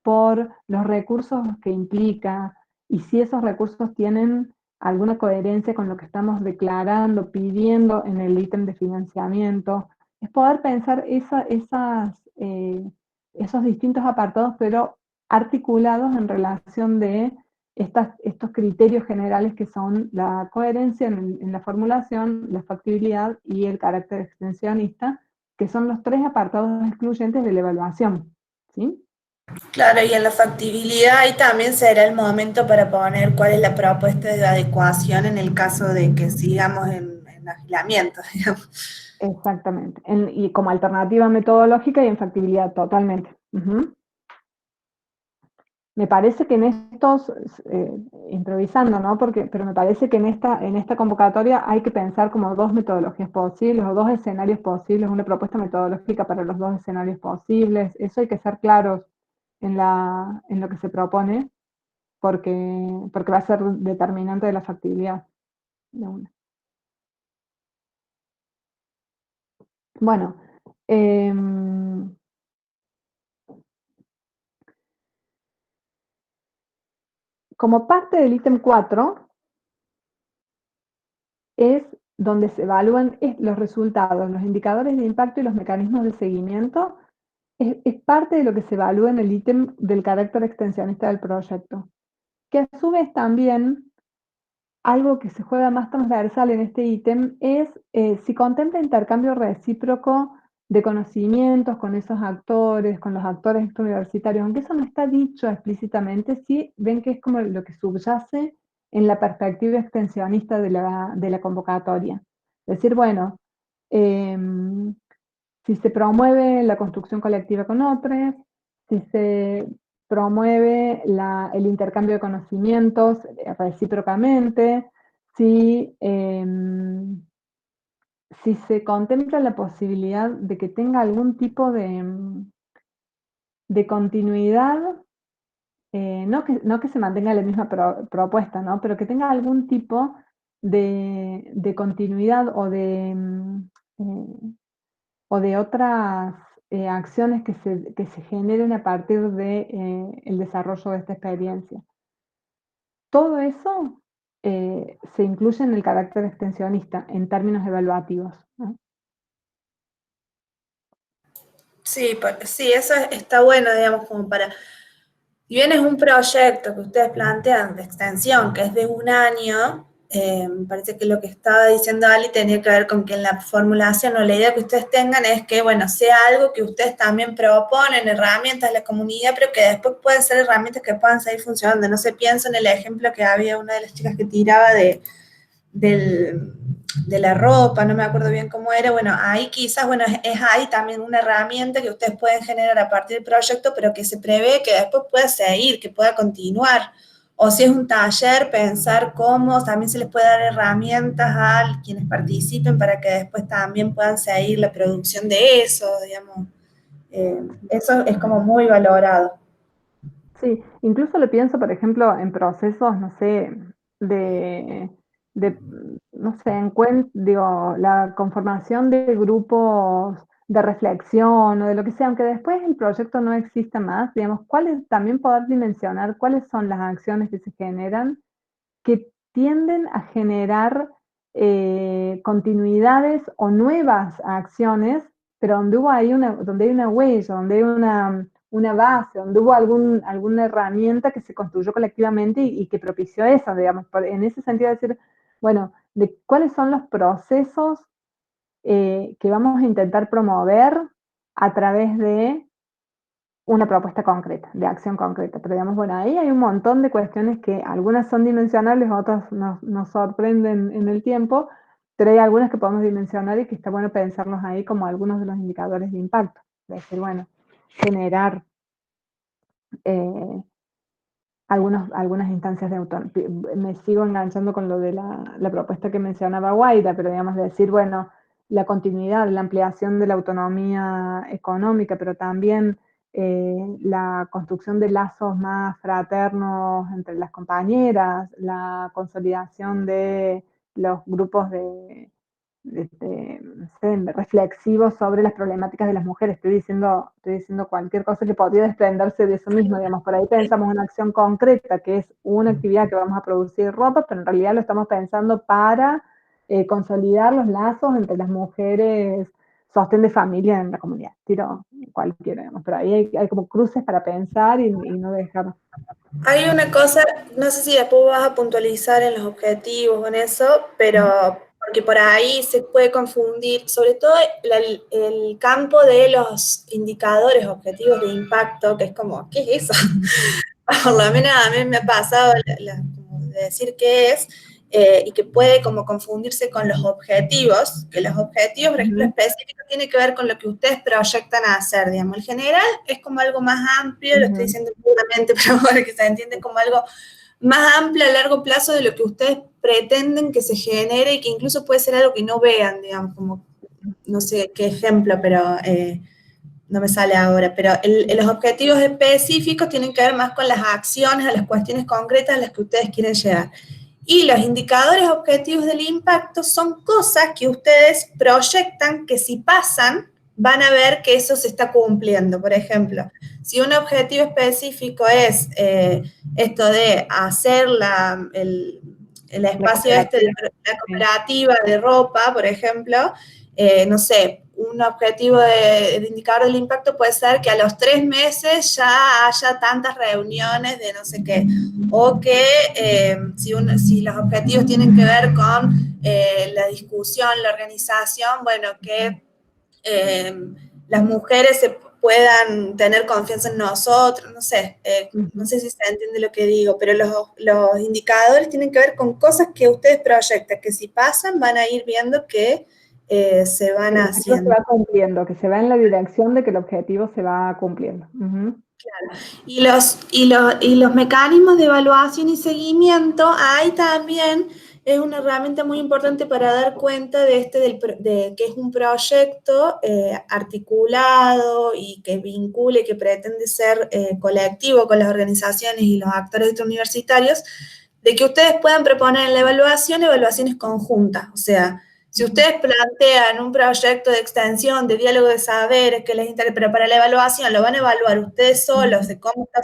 Speaker 2: por los recursos que implica, y si esos recursos tienen alguna coherencia con lo que estamos declarando, pidiendo en el ítem de financiamiento. Es poder pensar esos distintos apartados, pero articulados en relación de estos criterios generales que son la coherencia en la formulación, la factibilidad y el carácter extensionista, que son los 3 apartados excluyentes de la evaluación, ¿sí?
Speaker 1: Claro, y en la factibilidad ahí también será el momento para poner cuál es la propuesta de adecuación en el caso de que sigamos en aislamiento, digamos.
Speaker 2: Exactamente. Y como alternativa metodológica y en factibilidad, totalmente. Me parece que en estos, improvisando, ¿no? Pero me parece que en esta convocatoria hay que pensar como 2 metodologías posibles o 2 escenarios posibles, una propuesta metodológica para los 2 escenarios posibles. Eso hay que ser claros en lo que se propone, porque va a ser determinante de la factibilidad de una. Bueno, como parte del ítem 4, es donde se evalúan los resultados, los indicadores de impacto y los mecanismos de seguimiento. Es parte de lo que se evalúa en el ítem del carácter extensionista del proyecto, que a su vez también algo que se juega más transversal en este ítem es si contempla intercambio recíproco de conocimientos con esos actores, con los actores extrauniversitarios, aunque eso no está dicho explícitamente, sí ven que es como lo que subyace en la perspectiva extensionista de la convocatoria. Es decir, bueno, si se promueve la construcción colectiva con otros, si se promueve el intercambio de conocimientos recíprocamente, si se contempla la posibilidad de que tenga algún tipo de continuidad, no que se mantenga la misma propuesta, ¿no? Pero que tenga algún tipo de continuidad o de otras acciones que se generen a partir de el desarrollo de esta experiencia. Todo eso se incluye en el carácter extensionista en términos evaluativos, ¿no?
Speaker 1: Sí, sí, eso está bueno, digamos, como para... Si bien es un proyecto que ustedes plantean de extensión, que es de un año, me parece que lo que estaba diciendo Ali tenía que ver con que en la formulación o la idea que ustedes tengan es que, bueno, sea algo que ustedes también proponen, herramientas de la comunidad, pero que después pueden ser herramientas que puedan seguir funcionando. No se piensa en el ejemplo que había una de las chicas que tiraba de la ropa, no me acuerdo bien cómo era, bueno, ahí quizás, bueno, es ahí también una herramienta que ustedes pueden generar a partir del proyecto, pero que se prevé que después pueda seguir, que pueda continuar. O si es un taller, pensar cómo también se les puede dar herramientas a quienes participen para que después también puedan seguir la producción de eso, digamos. Eso es como muy valorado.
Speaker 2: Sí, incluso lo pienso, por ejemplo, en procesos, no sé, de no sé, digo, la conformación de grupos de reflexión o de lo que sea, aunque después el proyecto no exista más, digamos, también poder dimensionar cuáles son las acciones que se generan que tienden a generar continuidades o nuevas acciones, pero donde donde hay una huella, donde hay una base, donde hubo alguna herramienta que se construyó colectivamente y que propició eso, digamos, en ese sentido decir, bueno, de cuáles son los procesos que vamos a intentar promover a través de una propuesta concreta, de acción concreta. Pero digamos, bueno, ahí hay un montón de cuestiones que algunas son dimensionales, otras nos sorprenden en el tiempo, pero hay algunas que podemos dimensionar y que está bueno pensarlos ahí como algunos de los indicadores de impacto. Es decir, bueno, generar algunas instancias de autonomía. Me sigo enganchando con lo de la propuesta que mencionaba Guaida, pero digamos de decir, bueno, la continuidad, la ampliación de la autonomía económica, pero también la construcción de lazos más fraternos entre las compañeras, la consolidación de los grupos no sé, reflexivos sobre las problemáticas de las mujeres. Estoy diciendo cualquier cosa que podría desprenderse de eso mismo, digamos, por ahí pensamos una acción concreta, que es una actividad que vamos a producir ropa, pero en realidad lo estamos pensando para consolidar los lazos entre las mujeres, sostén de familia en la comunidad, tiro cualquiera, digamos, pero ahí hay como cruces para pensar y no dejar.
Speaker 1: Hay una cosa, no sé si después vas a puntualizar en los objetivos o en eso, pero porque por ahí se puede confundir, sobre todo el campo de los indicadores objetivos de impacto, que es como, ¿qué es eso? Por lo menos a mí me ha pasado como de decir qué es, y que puede como confundirse con los objetivos, que los objetivos, por ejemplo, específicos, tienen que ver con lo que ustedes proyectan a hacer, digamos. El general es como algo más amplio, lo estoy diciendo puramente, pero para que se entiende como algo más amplio a largo plazo de lo que ustedes pretenden que se genere y que incluso puede ser algo que no vean, digamos, como, no sé qué ejemplo, pero no me sale ahora, pero los objetivos específicos tienen que ver más con las acciones, a las cuestiones concretas a las que ustedes quieren llegar. Y los indicadores objetivos del impacto son cosas que ustedes proyectan que si pasan, van a ver que eso se está cumpliendo. Por ejemplo, si un objetivo específico es esto de hacer el espacio de la cooperativa de ropa, por ejemplo, no sé, un objetivo de indicador del impacto puede ser que a los 3 meses ya haya tantas reuniones de no sé qué, o que si los objetivos tienen que ver con la discusión, la organización, bueno, que las mujeres se puedan tener confianza en nosotros, no sé, no sé si se entiende lo que digo, pero los indicadores tienen que ver con cosas que ustedes proyectan, que si pasan van a ir viendo que se van haciendo.
Speaker 2: Se va cumpliendo, que se va en la dirección de que el objetivo se va cumpliendo.
Speaker 1: Claro. Y los mecanismos de evaluación y seguimiento, ahí también es una herramienta muy importante para dar cuenta de que es un proyecto articulado y que vincule, que pretende ser colectivo con las organizaciones y los actores universitarios, de que ustedes puedan proponer en la evaluación evaluaciones conjuntas. O sea, si ustedes plantean un proyecto de extensión, de diálogo de saberes que les interesa, pero para la evaluación lo van a evaluar ustedes solos de cómo está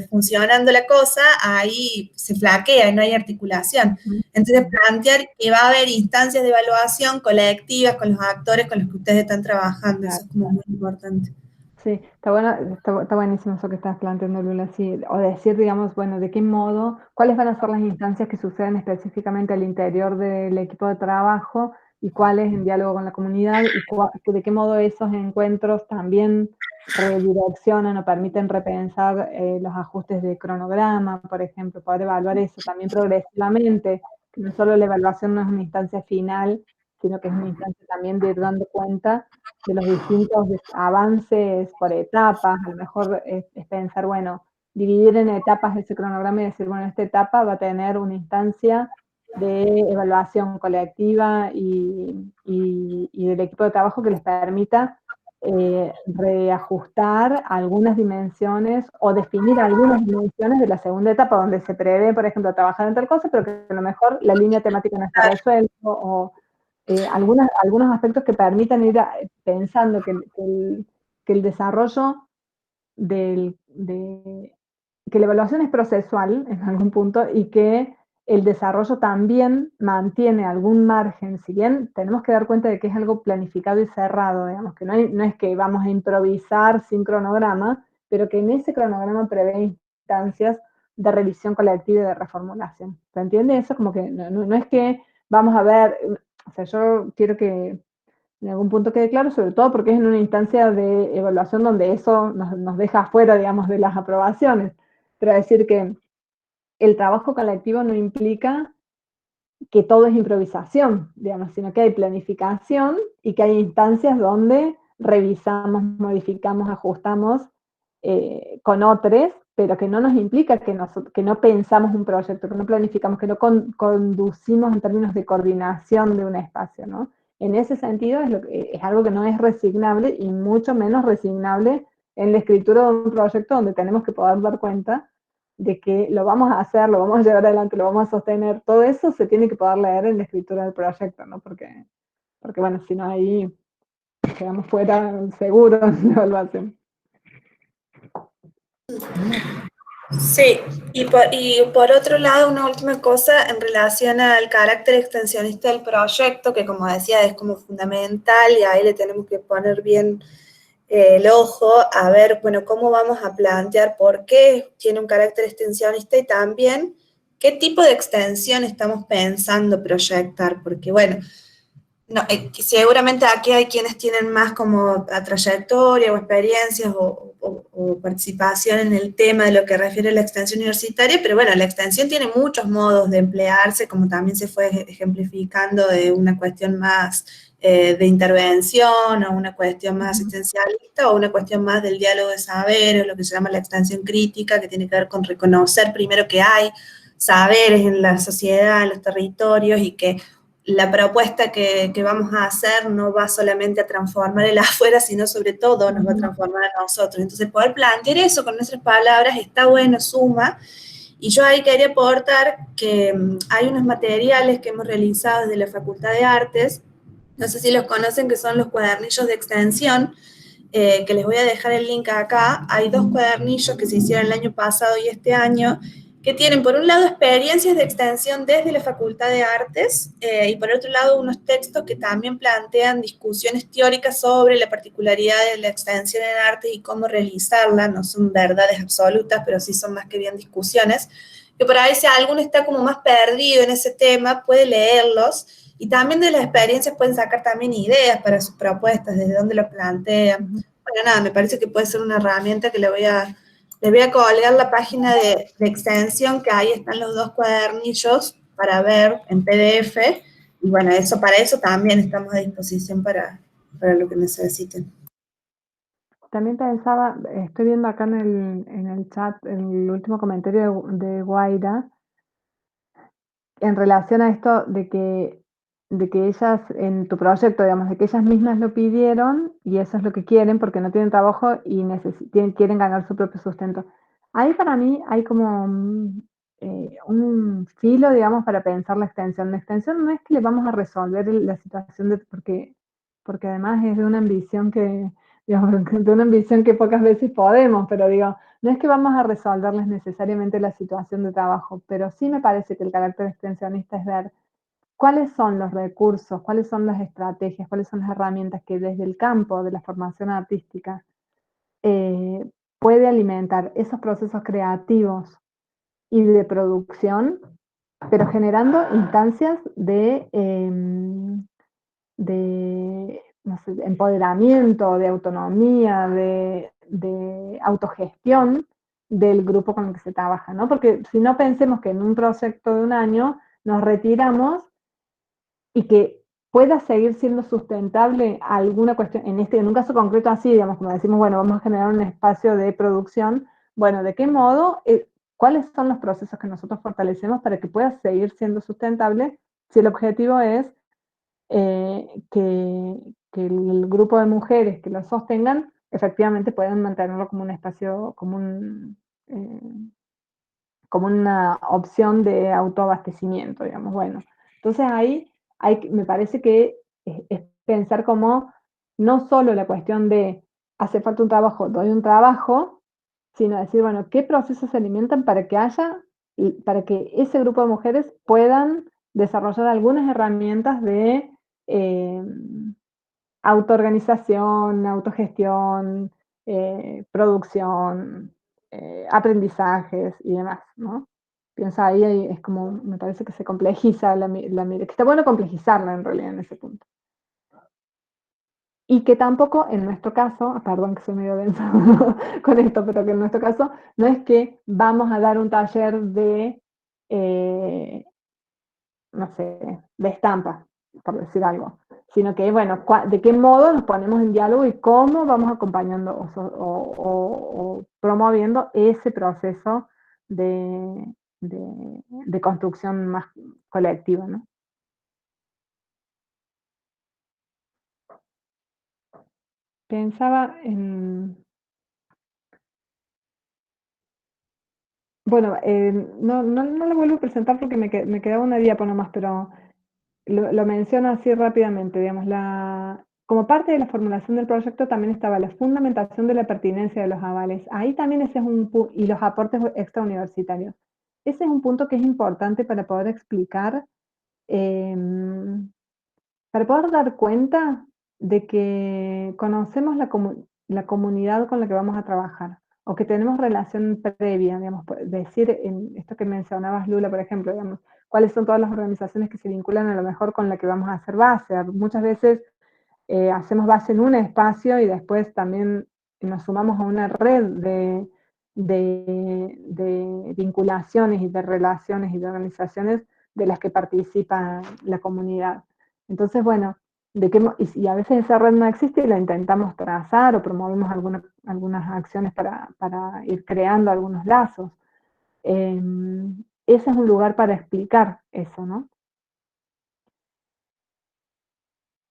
Speaker 1: funcionando la cosa, ahí se flaquea y no hay articulación. Entonces, plantear que va a haber instancias de evaluación colectivas con los actores con los que ustedes están trabajando, eso es como muy importante.
Speaker 2: Sí, está bueno, está buenísimo eso que estás planteando, Lula, sí, o decir, digamos, bueno, de qué modo, cuáles van a ser las instancias que suceden específicamente al interior del equipo de trabajo y cuáles en diálogo con la comunidad y de qué modo esos encuentros también redireccionan o permiten repensar los ajustes de cronograma, por ejemplo, poder evaluar eso también progresivamente, que no solo la evaluación no es una instancia final, sino que es una instancia también de ir dando cuenta de los distintos avances por etapas. A lo mejor es pensar, bueno, dividir en etapas ese cronograma y decir, bueno, esta etapa va a tener una instancia de evaluación colectiva y del equipo de trabajo que les permita reajustar algunas dimensiones o definir algunas dimensiones de la segunda etapa, donde se prevé, por ejemplo, trabajar en tal cosa, pero que a lo mejor la línea temática no está resuelta o algunos aspectos que permitan ir pensando que el desarrollo que la evaluación es procesual en algún punto y que el desarrollo también mantiene algún margen, si bien tenemos que dar cuenta de que es algo planificado y cerrado, digamos, que no es que vamos a improvisar sin cronograma, pero que en ese cronograma prevé instancias de revisión colectiva y de reformulación. ¿Se entiende eso? Como que no es que vamos a ver, o sea, yo quiero que en algún punto quede claro, sobre todo porque es en una instancia de evaluación donde eso nos deja fuera, digamos, de las aprobaciones. Pero decir que el trabajo colectivo no implica que todo es improvisación, digamos, sino que hay planificación y que hay instancias donde revisamos, modificamos, ajustamos con otros, pero que no nos implica que no pensamos un proyecto, que no planificamos, que no conducimos en términos de coordinación de un espacio, ¿no? En ese sentido es algo que no es resignable y mucho menos resignable en la escritura de un proyecto donde tenemos que poder dar cuenta de que lo vamos a hacer, lo vamos a llevar adelante, lo vamos a sostener, todo eso se tiene que poder leer en la escritura del proyecto, ¿no? Porque bueno, si no ahí quedamos fuera seguros de evaluación.
Speaker 1: Sí, y por otro lado, una última cosa en relación al carácter extensionista del proyecto, que como decía es como fundamental y ahí le tenemos que poner bien el ojo a ver, bueno, cómo vamos a plantear por qué tiene un carácter extensionista y también qué tipo de extensión estamos pensando proyectar, porque bueno, no, seguramente aquí hay quienes tienen más como trayectoria o experiencias o participación en el tema de lo que refiere a la extensión universitaria, pero bueno, la extensión tiene muchos modos de emplearse, como también se fue ejemplificando de una cuestión más de intervención o una cuestión más asistencialista o una cuestión más del diálogo de saberes, lo que se llama la extensión crítica, que tiene que ver con reconocer primero que hay saberes en la sociedad, en los territorios y que la propuesta que vamos a hacer no va solamente a transformar el afuera, sino sobre todo nos va a transformar a nosotros. Entonces, poder plantear eso con nuestras palabras está bueno, suma, Y yo ahí quería aportar que hay unos materiales que hemos realizado desde la Facultad de Artes, no sé si los conocen, que son los cuadernillos de extensión, que les voy a dejar el link acá. Hay 2 cuadernillos que se hicieron el año pasado y este año, que tienen por un lado experiencias de extensión desde la Facultad de Artes y por otro lado unos textos que también plantean discusiones teóricas sobre la particularidad de la extensión en arte y cómo realizarla. No son verdades absolutas, pero sí son más que bien discusiones, que por ahí si alguno está como más perdido en ese tema, puede leerlos. Y también de las experiencias pueden sacar también ideas para sus propuestas, desde dónde lo plantean. Bueno, nada, me parece que puede ser una herramienta que les voy a colgar la página de extensión, que ahí están los 2 cuadernillos para ver en PDF. Y bueno, para eso también estamos a disposición para lo que necesiten.
Speaker 2: También pensaba, estoy viendo acá en el chat, el último comentario de Guaira, en relación a esto de que ellas, en tu proyecto, digamos, de que ellas mismas lo pidieron y eso es lo que quieren porque no tienen trabajo y quieren ganar su propio sustento. Ahí para mí hay como un filo, digamos, para pensar la extensión. La extensión no es que le vamos a resolver la situación, porque además es de una ambición que, digamos, de una ambición que pocas veces podemos, pero digo, no es que vamos a resolverles necesariamente la situación de trabajo, pero sí me parece que el carácter extensionista es ver cuáles son los recursos, cuáles son las estrategias, cuáles son las herramientas que desde el campo de la formación artística puede alimentar esos procesos creativos y de producción, pero generando instancias de no sé, empoderamiento, de autonomía, de autogestión del grupo con el que se trabaja, ¿no? Porque si no, pensemos que en un proyecto de un año nos retiramos y que pueda seguir siendo sustentable alguna cuestión, en un caso concreto así, digamos, como decimos, bueno, vamos a generar un espacio de producción, bueno, ¿de qué modo? ¿Cuáles son los procesos que nosotros fortalecemos para que pueda seguir siendo sustentable si el objetivo es que el grupo de mujeres que lo sostengan efectivamente puedan mantenerlo como un espacio, como una opción de autoabastecimiento, digamos. Bueno, entonces ahí me parece que es pensar como no solo la cuestión de hace falta un trabajo, doy un trabajo, sino decir, bueno, ¿qué procesos se alimentan para para que ese grupo de mujeres puedan desarrollar algunas herramientas de eh, autoorganización, autogestión, producción, aprendizajes y demás, ¿no? Piensa ahí es como, me parece que se complejiza la mirada, que está bueno complejizarla en realidad en ese punto. Y que tampoco en nuestro caso, perdón que soy medio densa con esto, pero que en nuestro caso no es que vamos a dar un taller de, no sé, de estampa, por decir algo, sino que, bueno, de qué modo nos ponemos en diálogo y cómo vamos acompañando o promoviendo ese proceso de construcción más colectiva, ¿no? Pensaba en... Bueno, no lo vuelvo a presentar porque me quedaba una diapo nomás, pero lo menciono así rápidamente, digamos, como parte de la formulación del proyecto también estaba la fundamentación de la pertinencia de los avales. Ahí también ese es y los aportes extrauniversitarios. Ese es un punto que es importante para poder explicar, para poder dar cuenta de que conocemos la comunidad con la que vamos a trabajar, o que tenemos relación previa, digamos, decir en esto que mencionabas, Lula, por ejemplo, digamos, cuáles son todas las organizaciones que se vinculan a lo mejor con la que vamos a hacer base. Muchas veces hacemos base en un espacio y después también nos sumamos a una red de vinculaciones y de relaciones y de organizaciones de las que participa la comunidad. Entonces, bueno, y a veces esa red no existe y la intentamos trazar o promovemos algunas acciones para ir creando algunos lazos. Ese es un lugar para explicar eso, ¿no?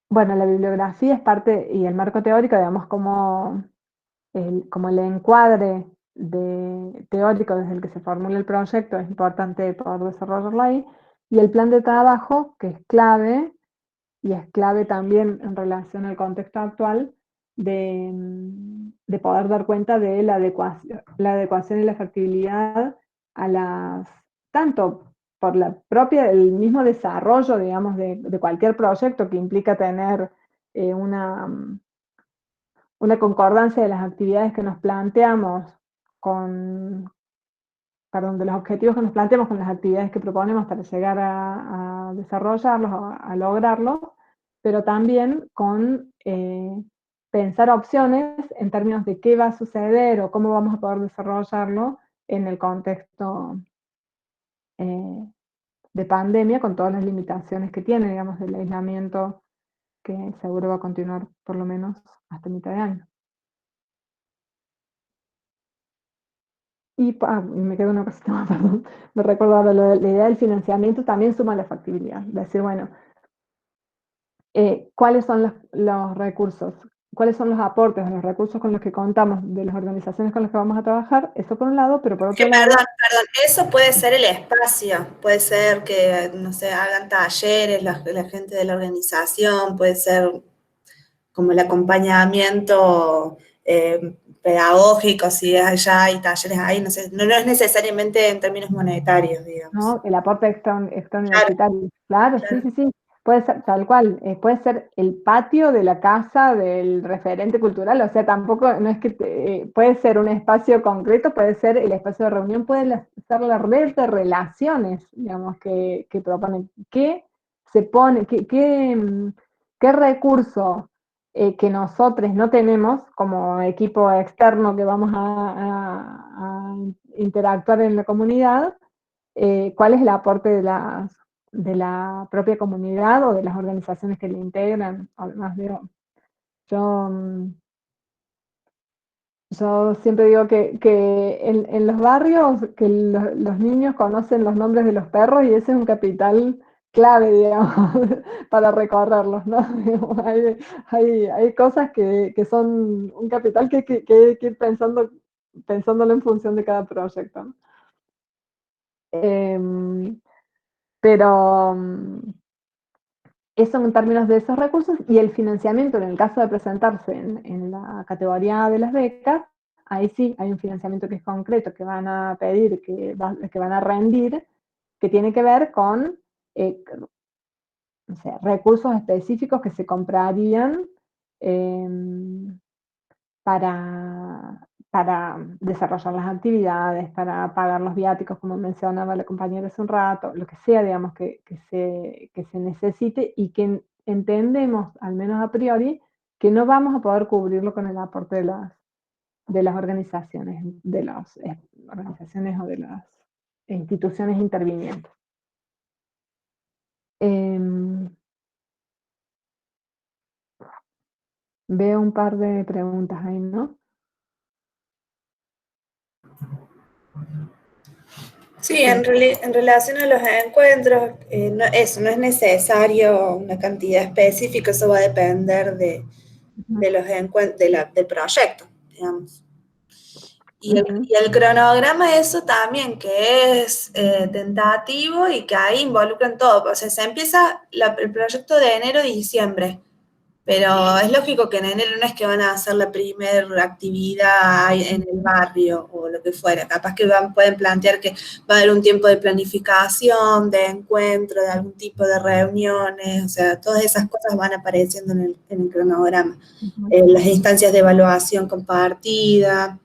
Speaker 2: Bueno, la bibliografía es parte, y el marco teórico, digamos, como el encuadre teórico desde el que se formula el proyecto, es importante poder desarrollarlo ahí, y el plan de trabajo, que es clave, y es clave también en relación al contexto actual, de poder dar cuenta de la adecuación y la factibilidad a las, tanto por el mismo desarrollo, digamos, de cualquier proyecto que implica tener una concordancia de las actividades que nos planteamos de los objetivos que nos planteamos con las actividades que proponemos para llegar a desarrollarlos, a lograrlos, pero también con pensar opciones en términos de qué va a suceder o cómo vamos a poder desarrollarlo en el contexto de pandemia, con todas las limitaciones que tiene, digamos, del aislamiento, que seguro va a continuar por lo menos hasta mitad de año. Y me queda una cosita más, perdón. Me recuerdo ahora, la idea del financiamiento también suma la factibilidad. Decir, bueno, ¿cuáles son los recursos? ¿Cuáles son los aportes o los recursos con los que contamos de las organizaciones con las que vamos a trabajar? Eso por un lado, pero por otro lado...
Speaker 1: Perdón, eso puede ser el espacio, puede ser que, no sé, hagan talleres, la gente de la organización, puede ser como el acompañamiento pedagógico, si ya hay talleres ahí, no sé, no es necesariamente en términos monetarios, digamos.
Speaker 2: No, el aporte extrauniversitario. Claro, sí, sí, sí. Puede ser tal cual, puede ser el patio de la casa del referente cultural, o sea, tampoco, no es que puede ser un espacio concreto, puede ser el espacio de reunión, puede ser la red de relaciones, digamos, que proponen. ¿Qué se pone, qué recurso que nosotros no tenemos como equipo externo que vamos a interactuar en la comunidad? ¿Cuál es el aporte de la propia comunidad o de las organizaciones que le integran? Además, yo, yo siempre digo que en los barrios que los niños conocen los nombres de los perros y ese es un capital clave, digamos, para recorrerlos, ¿no? Hay cosas que son un capital que hay que ir pensándolo en función de cada proyecto, ¿no? Pero eso en términos de esos recursos y el financiamiento en el caso de presentarse en la categoría de las becas, ahí sí hay un financiamiento que es concreto, que van a pedir, que van a rendir, que tiene que ver con no sé, recursos específicos que se comprarían para desarrollar las actividades, para pagar los viáticos, como mencionaba la compañera hace un rato, lo que sea, digamos, que se necesite y que entendemos, al menos a priori, que no vamos a poder cubrirlo con el aporte de las organizaciones, organizaciones o de las instituciones intervinientes. Veo un par de preguntas ahí, ¿no?
Speaker 1: Sí, en relación a los encuentros, eso no es necesario una cantidad específica, eso va a depender de los del proyecto, digamos. Y el cronograma, eso también, que es tentativo y que ahí involucran todo. O sea, se empieza el proyecto de enero a diciembre, pero es lógico que en enero no es que van a hacer la primera actividad en el barrio o lo que fuera. Capaz que pueden plantear que va a haber un tiempo de planificación, de encuentro, de algún tipo de reuniones. O sea, todas esas cosas van apareciendo en el cronograma. Las instancias de evaluación compartida,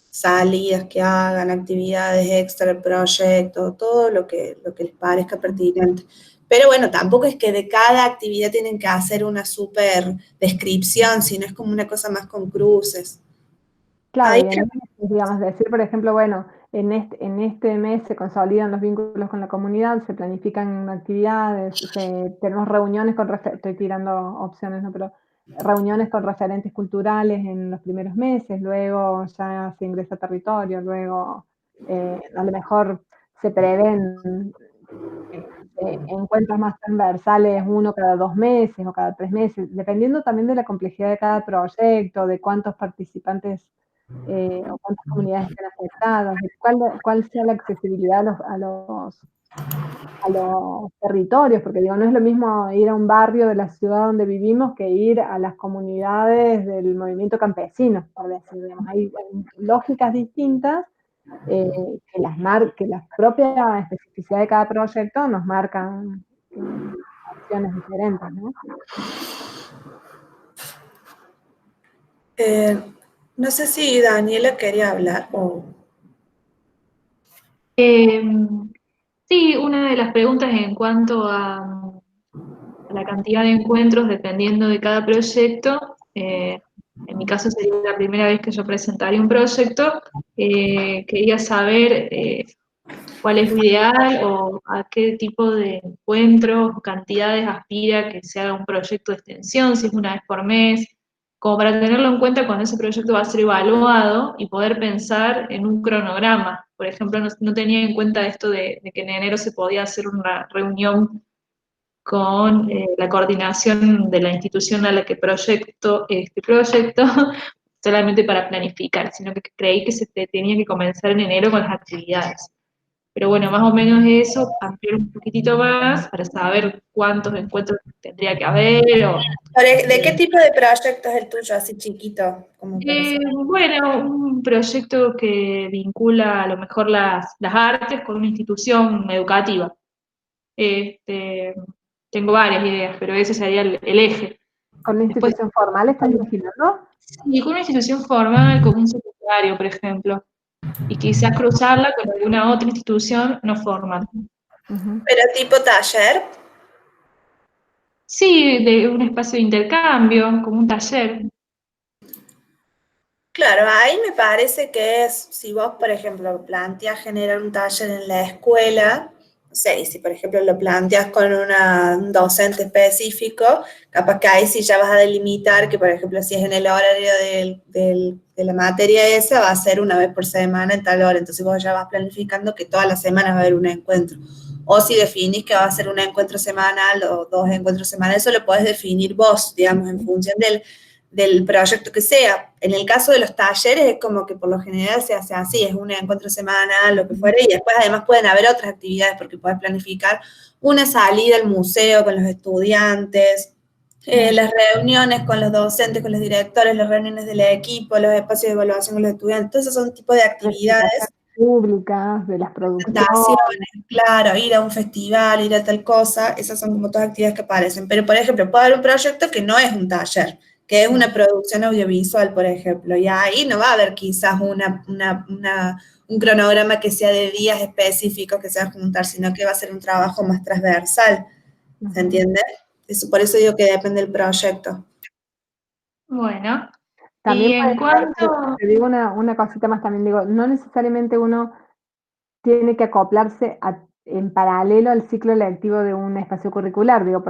Speaker 1: salidas que hagan, actividades extra del proyecto, todo lo que les parezca pertinente. Pero bueno, tampoco es que de cada actividad tienen que hacer una súper descripción, sino es como una cosa más con cruces.
Speaker 2: Claro, y digamos, decir, por ejemplo, bueno, en este mes se consolidan los vínculos con la comunidad, se planifican actividades, tenemos reuniones estoy tirando opciones, ¿no? Pero reuniones con referentes culturales en los primeros meses, luego ya se ingresa a territorio, luego a lo mejor se prevén encuentros más transversales uno cada 2 meses o cada 3 meses, dependiendo también de la complejidad de cada proyecto, de cuántos participantes o cuántas comunidades están afectadas, de cuál sea la accesibilidad a los territorios, porque digo, no es lo mismo ir a un barrio de la ciudad donde vivimos que ir a las comunidades del movimiento campesino, por decir, digamos, hay lógicas distintas que la propia especificidad de cada proyecto nos marcan acciones diferentes, ¿no?
Speaker 1: No sé si Daniela quería hablar o...
Speaker 3: Sí, una de las preguntas en cuanto a la cantidad de encuentros dependiendo de cada proyecto. En mi caso sería la primera vez que yo presentaría un proyecto. Quería saber cuál es lo ideal o a qué tipo de encuentros o cantidades aspira que se haga un proyecto de extensión, si es una vez por mes, como para tenerlo en cuenta cuando ese proyecto va a ser evaluado y poder pensar en un cronograma. Por ejemplo, no tenía en cuenta esto de que en enero se podía hacer una reunión con la coordinación de la institución a la que proyecto este proyecto, solamente para planificar, sino que creí que tenía que comenzar en enero con las actividades. Pero bueno, más o menos eso, ampliar un poquitito más para saber cuántos encuentros tendría que haber.
Speaker 1: ¿De qué tipo de proyecto es el tuyo, así chiquito? Como para saber?
Speaker 3: Bueno, un proyecto que vincula a lo mejor las artes con una institución educativa. Tengo varias ideas, pero ese sería el eje.
Speaker 2: ¿Con una
Speaker 3: Después,
Speaker 2: institución formal estás imaginando?
Speaker 3: sí, con una institución formal, como un secundario, por ejemplo, y quizás cruzarla con alguna otra institución no formal.
Speaker 1: ¿Pero tipo taller?
Speaker 3: Sí, de un espacio de intercambio, como un taller.
Speaker 1: Claro, ahí me parece que es, si vos, por ejemplo, planteas generar un taller en la escuela, no sé, y si por ejemplo lo planteas con un docente específico, capaz que ahí sí ya vas a delimitar que, por ejemplo, si es en el horario de la materia esa, va a ser una vez por semana en tal hora, entonces vos ya vas planificando que todas las semanas va a haber un encuentro. O si definís que va a ser un encuentro semanal o 2 encuentros semanales, eso lo podés definir vos, digamos, en función del proyecto que sea. En el caso de los talleres es como que por lo general se hace así, es un encuentro semanal, lo que fuera, y después además pueden haber otras actividades porque puedes planificar una salida al museo con los estudiantes, las reuniones con los docentes, con los directores, las reuniones del equipo, los espacios de evaluación con los estudiantes, todos esos son tipos de actividades.
Speaker 2: Públicas, de las producciones.
Speaker 1: Claro, ir a un festival, ir a tal cosa, esas son como todas actividades que aparecen. Pero, por ejemplo, puede haber un proyecto que no es un taller, que es una producción audiovisual, por ejemplo, y ahí no va a haber quizás un cronograma que sea de días específicos que se va a juntar, sino que va a ser un trabajo más transversal, ¿se entiende? Eso, por eso digo que depende del proyecto.
Speaker 3: Bueno,
Speaker 2: También
Speaker 3: y en
Speaker 2: puede ser,
Speaker 3: cuanto...
Speaker 2: te digo una cosita más también, digo, no necesariamente uno tiene que acoplarse en paralelo al ciclo lectivo de un espacio curricular, digo,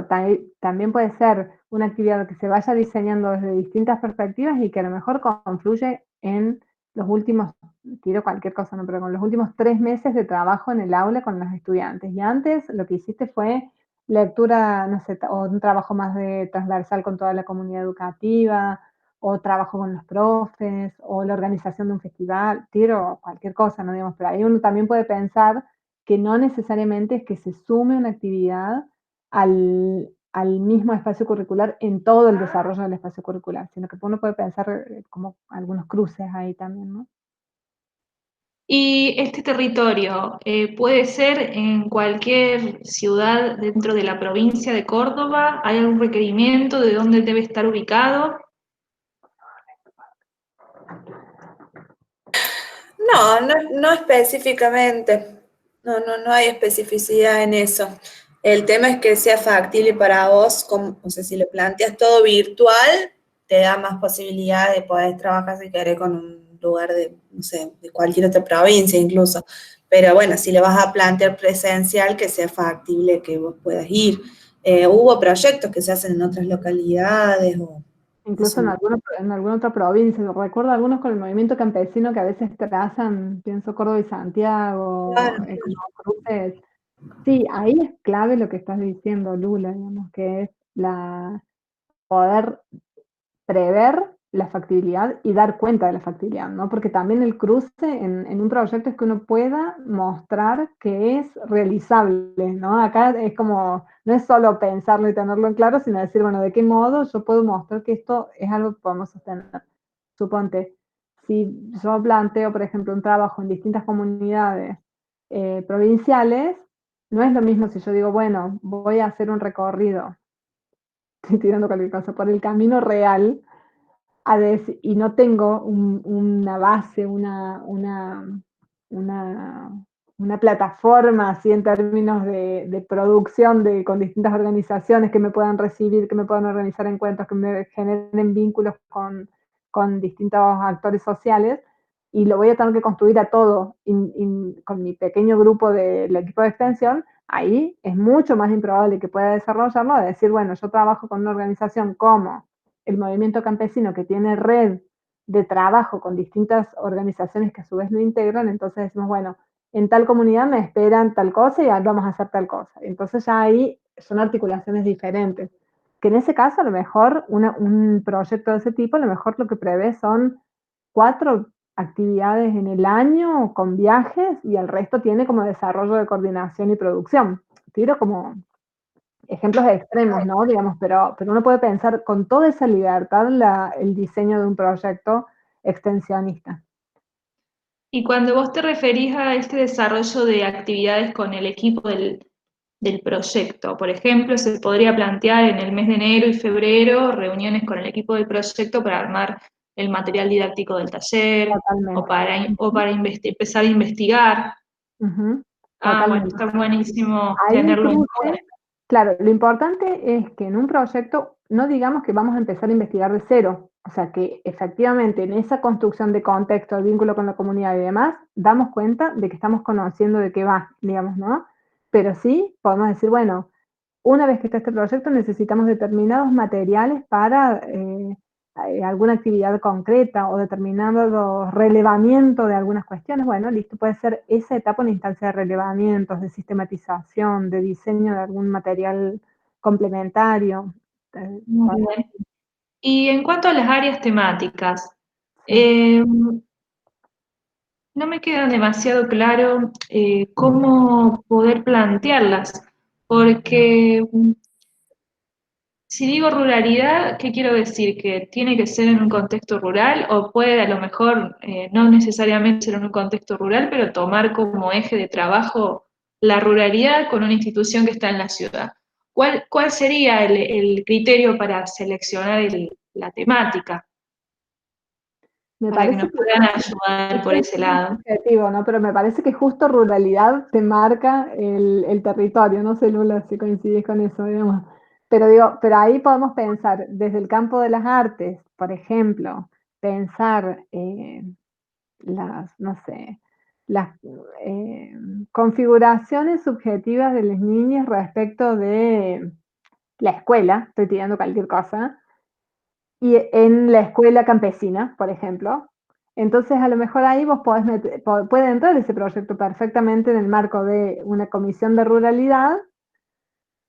Speaker 2: también puede ser una actividad que se vaya diseñando desde distintas perspectivas y que a lo mejor confluye en los últimos, tiro cualquier cosa, ¿no? Pero con los últimos 3 meses de trabajo en el aula con los estudiantes. Y antes lo que hiciste fue lectura, no sé, o un trabajo más de transversal con toda la comunidad educativa, o trabajo con los profes, o la organización de un festival, tiro cualquier cosa, ¿no? Digamos, pero ahí uno también puede pensar que no necesariamente es que se sume una actividad al mismo espacio curricular en todo el desarrollo del espacio curricular, sino que uno puede pensar como algunos cruces ahí también, ¿no?
Speaker 3: Y este territorio puede ser en cualquier ciudad dentro de la provincia de Córdoba. ¿Hay algún requerimiento de dónde debe estar ubicado?
Speaker 1: No específicamente. No hay especificidad en eso. El tema es que sea factible para vos, o sea, si lo planteas todo virtual, te da más posibilidad de poder trabajar si querés con un lugar de, no sé, de cualquier otra provincia incluso. Pero bueno, si lo vas a plantear presencial, que sea factible que vos puedas ir. Hubo proyectos que se hacen en otras localidades o...
Speaker 2: Incluso en alguna otra provincia. Recuerdo algunos con el movimiento campesino que a veces trazan, pienso Córdoba y Santiago,
Speaker 1: Claro.
Speaker 2: como cruces. Sí, ahí es clave lo que estás diciendo, Lula, digamos, que es poder prever la factibilidad y dar cuenta de la factibilidad, ¿no? Porque también el cruce en un proyecto es que uno pueda mostrar que es realizable, ¿no? Acá es como, no es solo pensarlo y tenerlo en claro, sino decir, bueno, ¿de qué modo yo puedo mostrar que esto es algo que podemos sostener? Suponte, si yo planteo, por ejemplo, un trabajo en distintas comunidades provinciales, no es lo mismo si yo digo, bueno, voy a hacer un recorrido, estoy tirando cualquier cosa, por el camino real, y no tengo una base, una, una plataforma así en términos de producción con distintas organizaciones que me puedan recibir, que me puedan organizar encuentros, que me generen vínculos con distintos actores sociales, y lo voy a tener que construir a todo con mi pequeño grupo del equipo de extensión. Ahí es mucho más improbable que pueda desarrollarlo, a decir, bueno, yo trabajo con una organización como el movimiento campesino, que tiene red de trabajo con distintas organizaciones que a su vez lo integran, entonces decimos, bueno, en tal comunidad me esperan tal cosa y vamos a hacer tal cosa. Entonces ya ahí son articulaciones diferentes. Que en ese caso, a lo mejor, un proyecto de ese tipo, a lo mejor lo que prevé son 4 actividades en el año con viajes, y el resto tiene como desarrollo de coordinación y producción. Tiro como ejemplos extremos, ¿no? Digamos, pero uno puede pensar con toda esa libertad el diseño de un proyecto extensionista.
Speaker 3: Y cuando vos te referís a este desarrollo de actividades con el equipo del proyecto, por ejemplo, se podría plantear en el mes de enero y febrero reuniones con el equipo del proyecto para armar el material didáctico del taller
Speaker 2: Totalmente.
Speaker 3: o para empezar a investigar.
Speaker 2: Bueno,
Speaker 3: Bueno, está buenísimo
Speaker 2: ahí el
Speaker 3: tenerlo en
Speaker 2: cruce,
Speaker 3: cuenta.
Speaker 2: claro, lo importante es que en un proyecto no digamos que vamos a empezar a investigar de cero, o sea, que efectivamente en esa construcción de contexto, el vínculo con la comunidad y demás, damos cuenta de que estamos conociendo de qué va, digamos, ¿no? Pero sí podemos decir, bueno, una vez que está este proyecto necesitamos determinados materiales para alguna actividad concreta o determinado relevamiento de algunas cuestiones. Bueno, listo, puede ser esa etapa una instancia de relevamientos, de sistematización, de diseño de algún material complementario.
Speaker 3: Muy bien. Y en cuanto a las áreas temáticas,
Speaker 2: Sí.
Speaker 3: no me queda demasiado claro cómo poder plantearlas, porque si digo ruralidad, ¿qué quiero decir? ¿Que tiene que ser en un contexto rural o puede a lo mejor no necesariamente ser en un contexto rural, pero tomar como eje de trabajo la ruralidad con una institución que está en la ciudad? ¿Cuál sería el criterio para seleccionar la temática?
Speaker 2: Me
Speaker 3: Para que
Speaker 2: parece
Speaker 3: nos
Speaker 2: que
Speaker 3: puedan ayudar por ese lado.
Speaker 2: objetivo, ¿no? Pero me parece que justo ruralidad te marca el territorio, no sé, Lula, si coincidís con eso, digamos. Pero digo, pero ahí podemos pensar desde el campo de las artes, por ejemplo, pensar no sé, las configuraciones subjetivas de las niñas respecto de la escuela, estoy tirando cualquier cosa, y en la escuela campesina, por ejemplo. Entonces, a lo mejor ahí vos puede entrar ese proyecto perfectamente en el marco de una comisión de ruralidad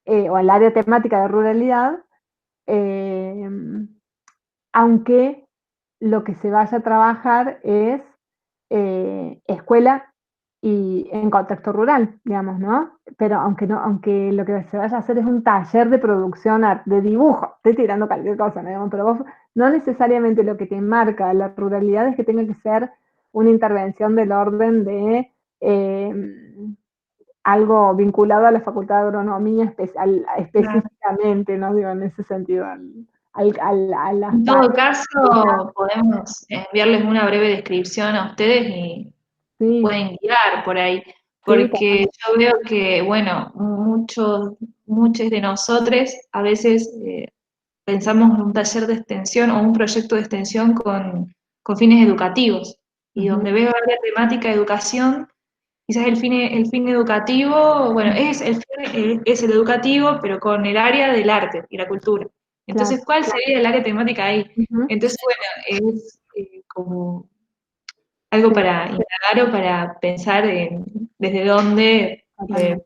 Speaker 2: o el área temática de ruralidad, eh, aunque lo que se vaya a trabajar es escuela y en contexto rural, digamos, ¿no? Pero aunque lo que se vaya a hacer es un taller de producción de dibujo, estoy tirando cualquier cosa, ¿no? Digamos, pero vos no necesariamente lo que te marca la ruralidad es que tenga que ser una intervención del orden de algo vinculado a la Facultad de Agronomía específicamente, ¿no? Digo, en ese sentido, a las
Speaker 3: En todo caso, podemos enviarles una breve descripción a ustedes y
Speaker 2: sí,
Speaker 3: pueden guiar por ahí,
Speaker 2: sí,
Speaker 3: porque yo veo que, bueno, muchos de nosotros a veces pensamos en un taller de extensión o un proyecto de extensión con fines educativos, y donde veo área temática de educación, quizás el fin educativo, bueno, es el educativo, pero con el área del arte y la cultura. Entonces,
Speaker 2: claro.
Speaker 3: ¿cuál sería el área temática ahí?
Speaker 2: Ujú.
Speaker 3: Entonces, bueno, es como algo
Speaker 2: Sí,
Speaker 3: para indagar o para pensar en desde dónde
Speaker 2: totalmente.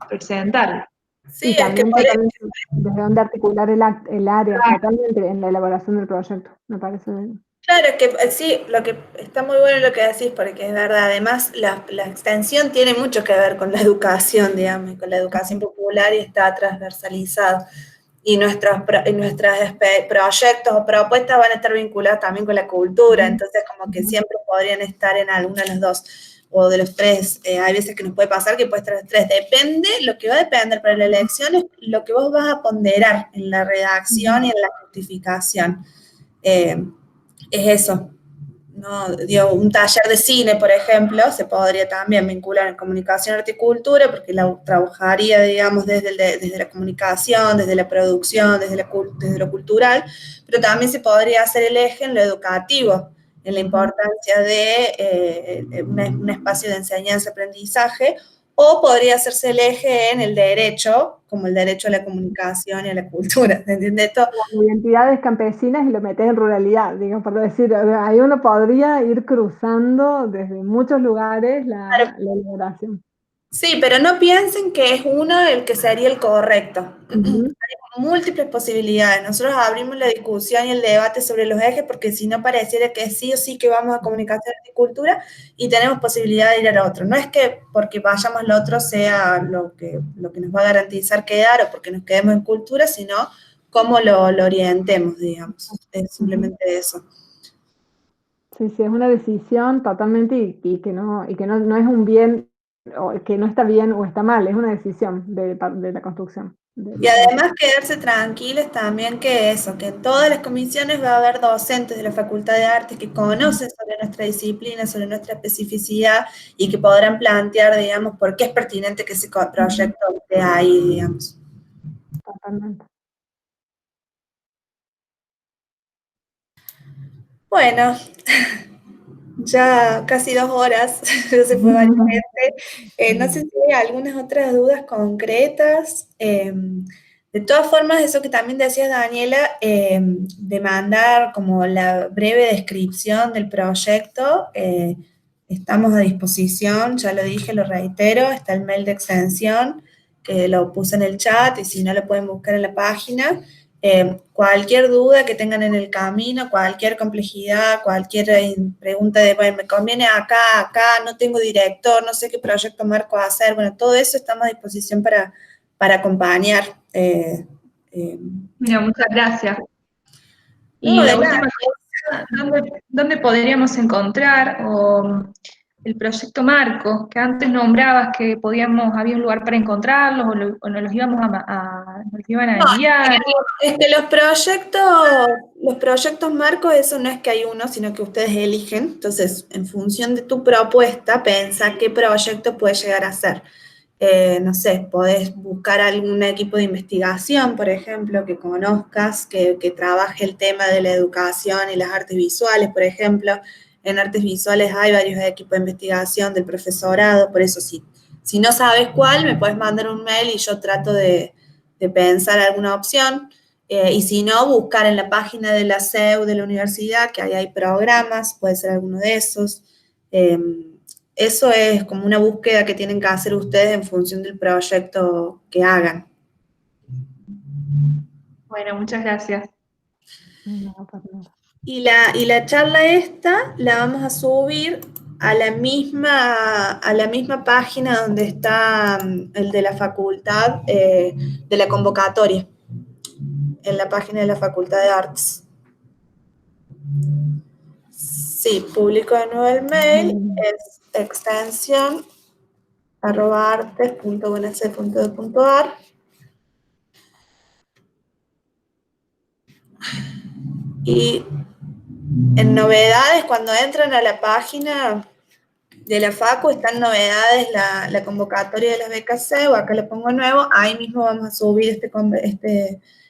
Speaker 3: presentarlo.
Speaker 1: Sí,
Speaker 2: Y
Speaker 1: es que
Speaker 2: también totalmente desde dónde articular el área,
Speaker 3: Claro.
Speaker 2: totalmente en la elaboración del proyecto, me parece bien.
Speaker 1: claro, es que sí, lo que está muy bueno lo que decís, porque es verdad, además la extensión tiene mucho que ver con la educación, digamos, y con la educación popular y está transversalizado. Y nuestros proyectos o propuestas van a estar vinculadas también con la cultura, entonces como que siempre podrían estar en alguno de los dos o de los tres. Hay veces que nos puede pasar que puede estar los tres. Depende, lo que va a depender para la elección es lo que vos vas a ponderar en la redacción y en la justificación. Es eso. ¿No? Digo, un taller de cine, por ejemplo, se podría también vincular en comunicación, arte y cultura, porque la trabajaría, digamos, desde la comunicación, desde la producción, desde lo cultural, pero también se podría hacer el eje en lo educativo, en la importancia de un espacio de enseñanza-aprendizaje, o podría hacerse el eje en el derecho, como el derecho a la comunicación y a la cultura, ¿se entiende esto?
Speaker 2: Identidades campesinas y lo metes en ruralidad, digamos, por decir, ahí uno podría ir cruzando desde muchos lugares la elaboración.
Speaker 1: Sí, pero no piensen que es uno el que sería el correcto.
Speaker 2: Ujú.
Speaker 1: Hay múltiples posibilidades. Nosotros abrimos la discusión y el debate sobre los ejes porque si no pareciera que sí o sí que vamos a comunicación y cultura y tenemos posibilidad de ir al otro. No es que porque vayamos al otro sea lo que nos va a garantizar quedar o porque nos quedemos en cultura, sino cómo lo orientemos, digamos. Es simplemente eso.
Speaker 2: Sí, sí, es una decisión totalmente y que no es un bien, o que no está bien o está mal, es una decisión de la construcción.
Speaker 1: Y además quedarse tranquilos también que eso, que en todas las comisiones va a haber docentes de la Facultad de Artes que conocen sobre nuestra disciplina, sobre nuestra especificidad y que podrán plantear, digamos, por qué es pertinente que ese proyecto esté ahí, digamos.
Speaker 2: Totalmente.
Speaker 1: Bueno, ya casi 2 horas, se fue varias gente. No sé si hay algunas otras dudas concretas. De todas formas, eso que también decías, Daniela, de mandar como la breve descripción del proyecto, estamos a disposición, ya lo dije, lo reitero, está el mail de extensión, que lo puse en el chat, y si no lo pueden buscar en la página. Cualquier duda que tengan en el camino, cualquier complejidad, cualquier pregunta de, bueno, me conviene acá, no tengo director, no sé qué proyecto marco hacer, bueno, todo eso estamos a disposición para acompañar.
Speaker 3: Mira, muchas gracias. Y
Speaker 1: No, de
Speaker 3: la
Speaker 1: nada.
Speaker 3: última cosa, ¿dónde podríamos encontrar el proyecto Marco, que antes nombrabas que había un lugar para encontrarlos o nos los nos los iban a
Speaker 1: No,
Speaker 3: enviar?
Speaker 1: es que los proyectos marcos, eso no es que hay uno, sino que ustedes eligen. Entonces, en función de tu propuesta, pensa qué proyecto puede llegar a ser. No sé, podés buscar algún equipo de investigación, por ejemplo, que conozcas, que trabaje el tema de la educación y las artes visuales, por ejemplo. En artes visuales hay varios equipos de investigación del profesorado, por eso si no sabes cuál, me puedes mandar un mail y yo trato de pensar alguna opción. Y si no, buscar en la página de la CEU de la universidad, que ahí hay programas, puede ser alguno de esos. Eso es como una búsqueda que tienen que hacer ustedes en función del proyecto que hagan.
Speaker 3: Bueno, muchas gracias.
Speaker 2: No, para nada.
Speaker 1: Y la charla esta la vamos a subir a la misma página donde está el de la facultad, de la convocatoria, en la página de la Facultad de Artes. Sí, publico de nuevo el mail, es extensión@artes.unc.edu.ar. Y en novedades, cuando entran a la página de la Facu, están novedades, la convocatoria de las becas CEU, acá le pongo nuevo, ahí mismo vamos a subir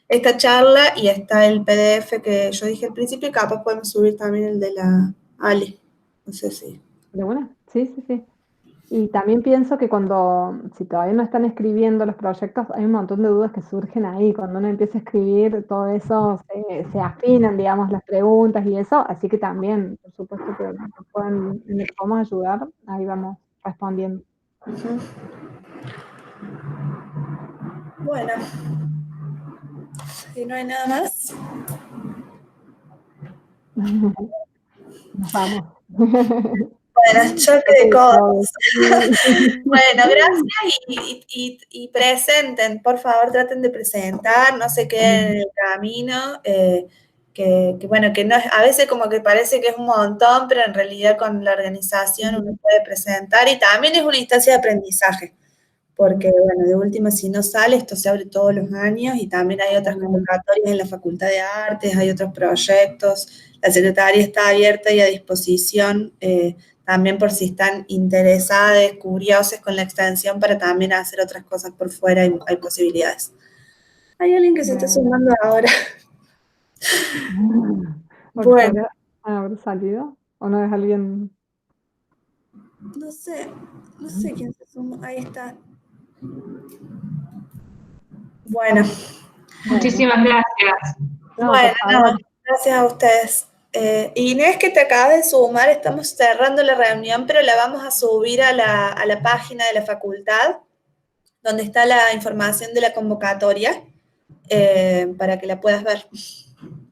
Speaker 1: esta charla y está el PDF que yo dije al principio, y capaz podemos subir también el de la Ali, no sé si.
Speaker 2: De buena, sí, sí, sí. Y también pienso que si todavía no están escribiendo los proyectos, hay un montón de dudas que surgen ahí. Cuando uno empieza a escribir, todo eso se afinan, digamos, las preguntas y eso. Así que también, por supuesto, que en lo que podemos ayudar, ahí vamos respondiendo.
Speaker 1: Bueno, si no hay nada más.
Speaker 2: Nos vamos.
Speaker 1: Bueno, choque de codos. Bueno, gracias y presenten, por favor, traten de presentar, no se queden en el camino, bueno, que no es, a veces como que parece que es un montón, pero en realidad con la organización uno puede presentar y también es una instancia de aprendizaje, porque bueno, de última si no sale, esto se abre todos los años y también hay otras convocatorias en la Facultad de Artes, hay otros proyectos, la Secretaría está abierta y a disposición, también por si están interesados, curiosos con la extensión para también hacer otras cosas por fuera, hay posibilidades. Hay alguien que se está sumando ahora. Bueno.
Speaker 2: ¿Habrá salido? ¿O no es alguien?
Speaker 1: No sé quién se sumó. Ahí está. Bueno.
Speaker 3: Muchísimas gracias.
Speaker 2: No,
Speaker 1: Bueno,
Speaker 2: por favor.
Speaker 1: gracias a ustedes. Inés, que te acabas de sumar, estamos cerrando la reunión, pero la vamos a subir a la página de la facultad, donde está la información de la convocatoria, para que la puedas ver.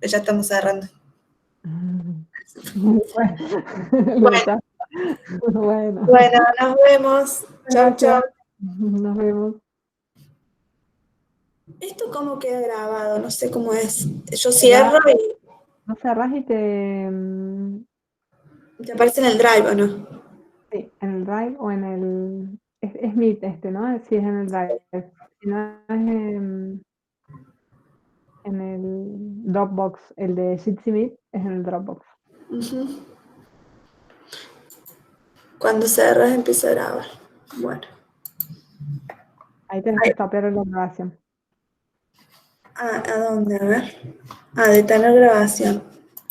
Speaker 1: Ya estamos cerrando. Bueno, nos vemos. Chau, chau.
Speaker 2: Nos vemos.
Speaker 1: ¿Esto cómo queda grabado? No sé cómo es. Yo cierro y...
Speaker 2: No cerrás y te
Speaker 1: aparece en el Drive, ¿o no?
Speaker 2: Sí, en el Drive o en el... Es Meet ¿no? Sí, es en el Drive. Si no es en el Dropbox, el de Jitsi Meet es en el Dropbox.
Speaker 1: Cuando cerras empieza a grabar. Bueno.
Speaker 2: Ahí tenés que establecer la grabación.
Speaker 1: ¿A dónde? A ver. Detener grabación.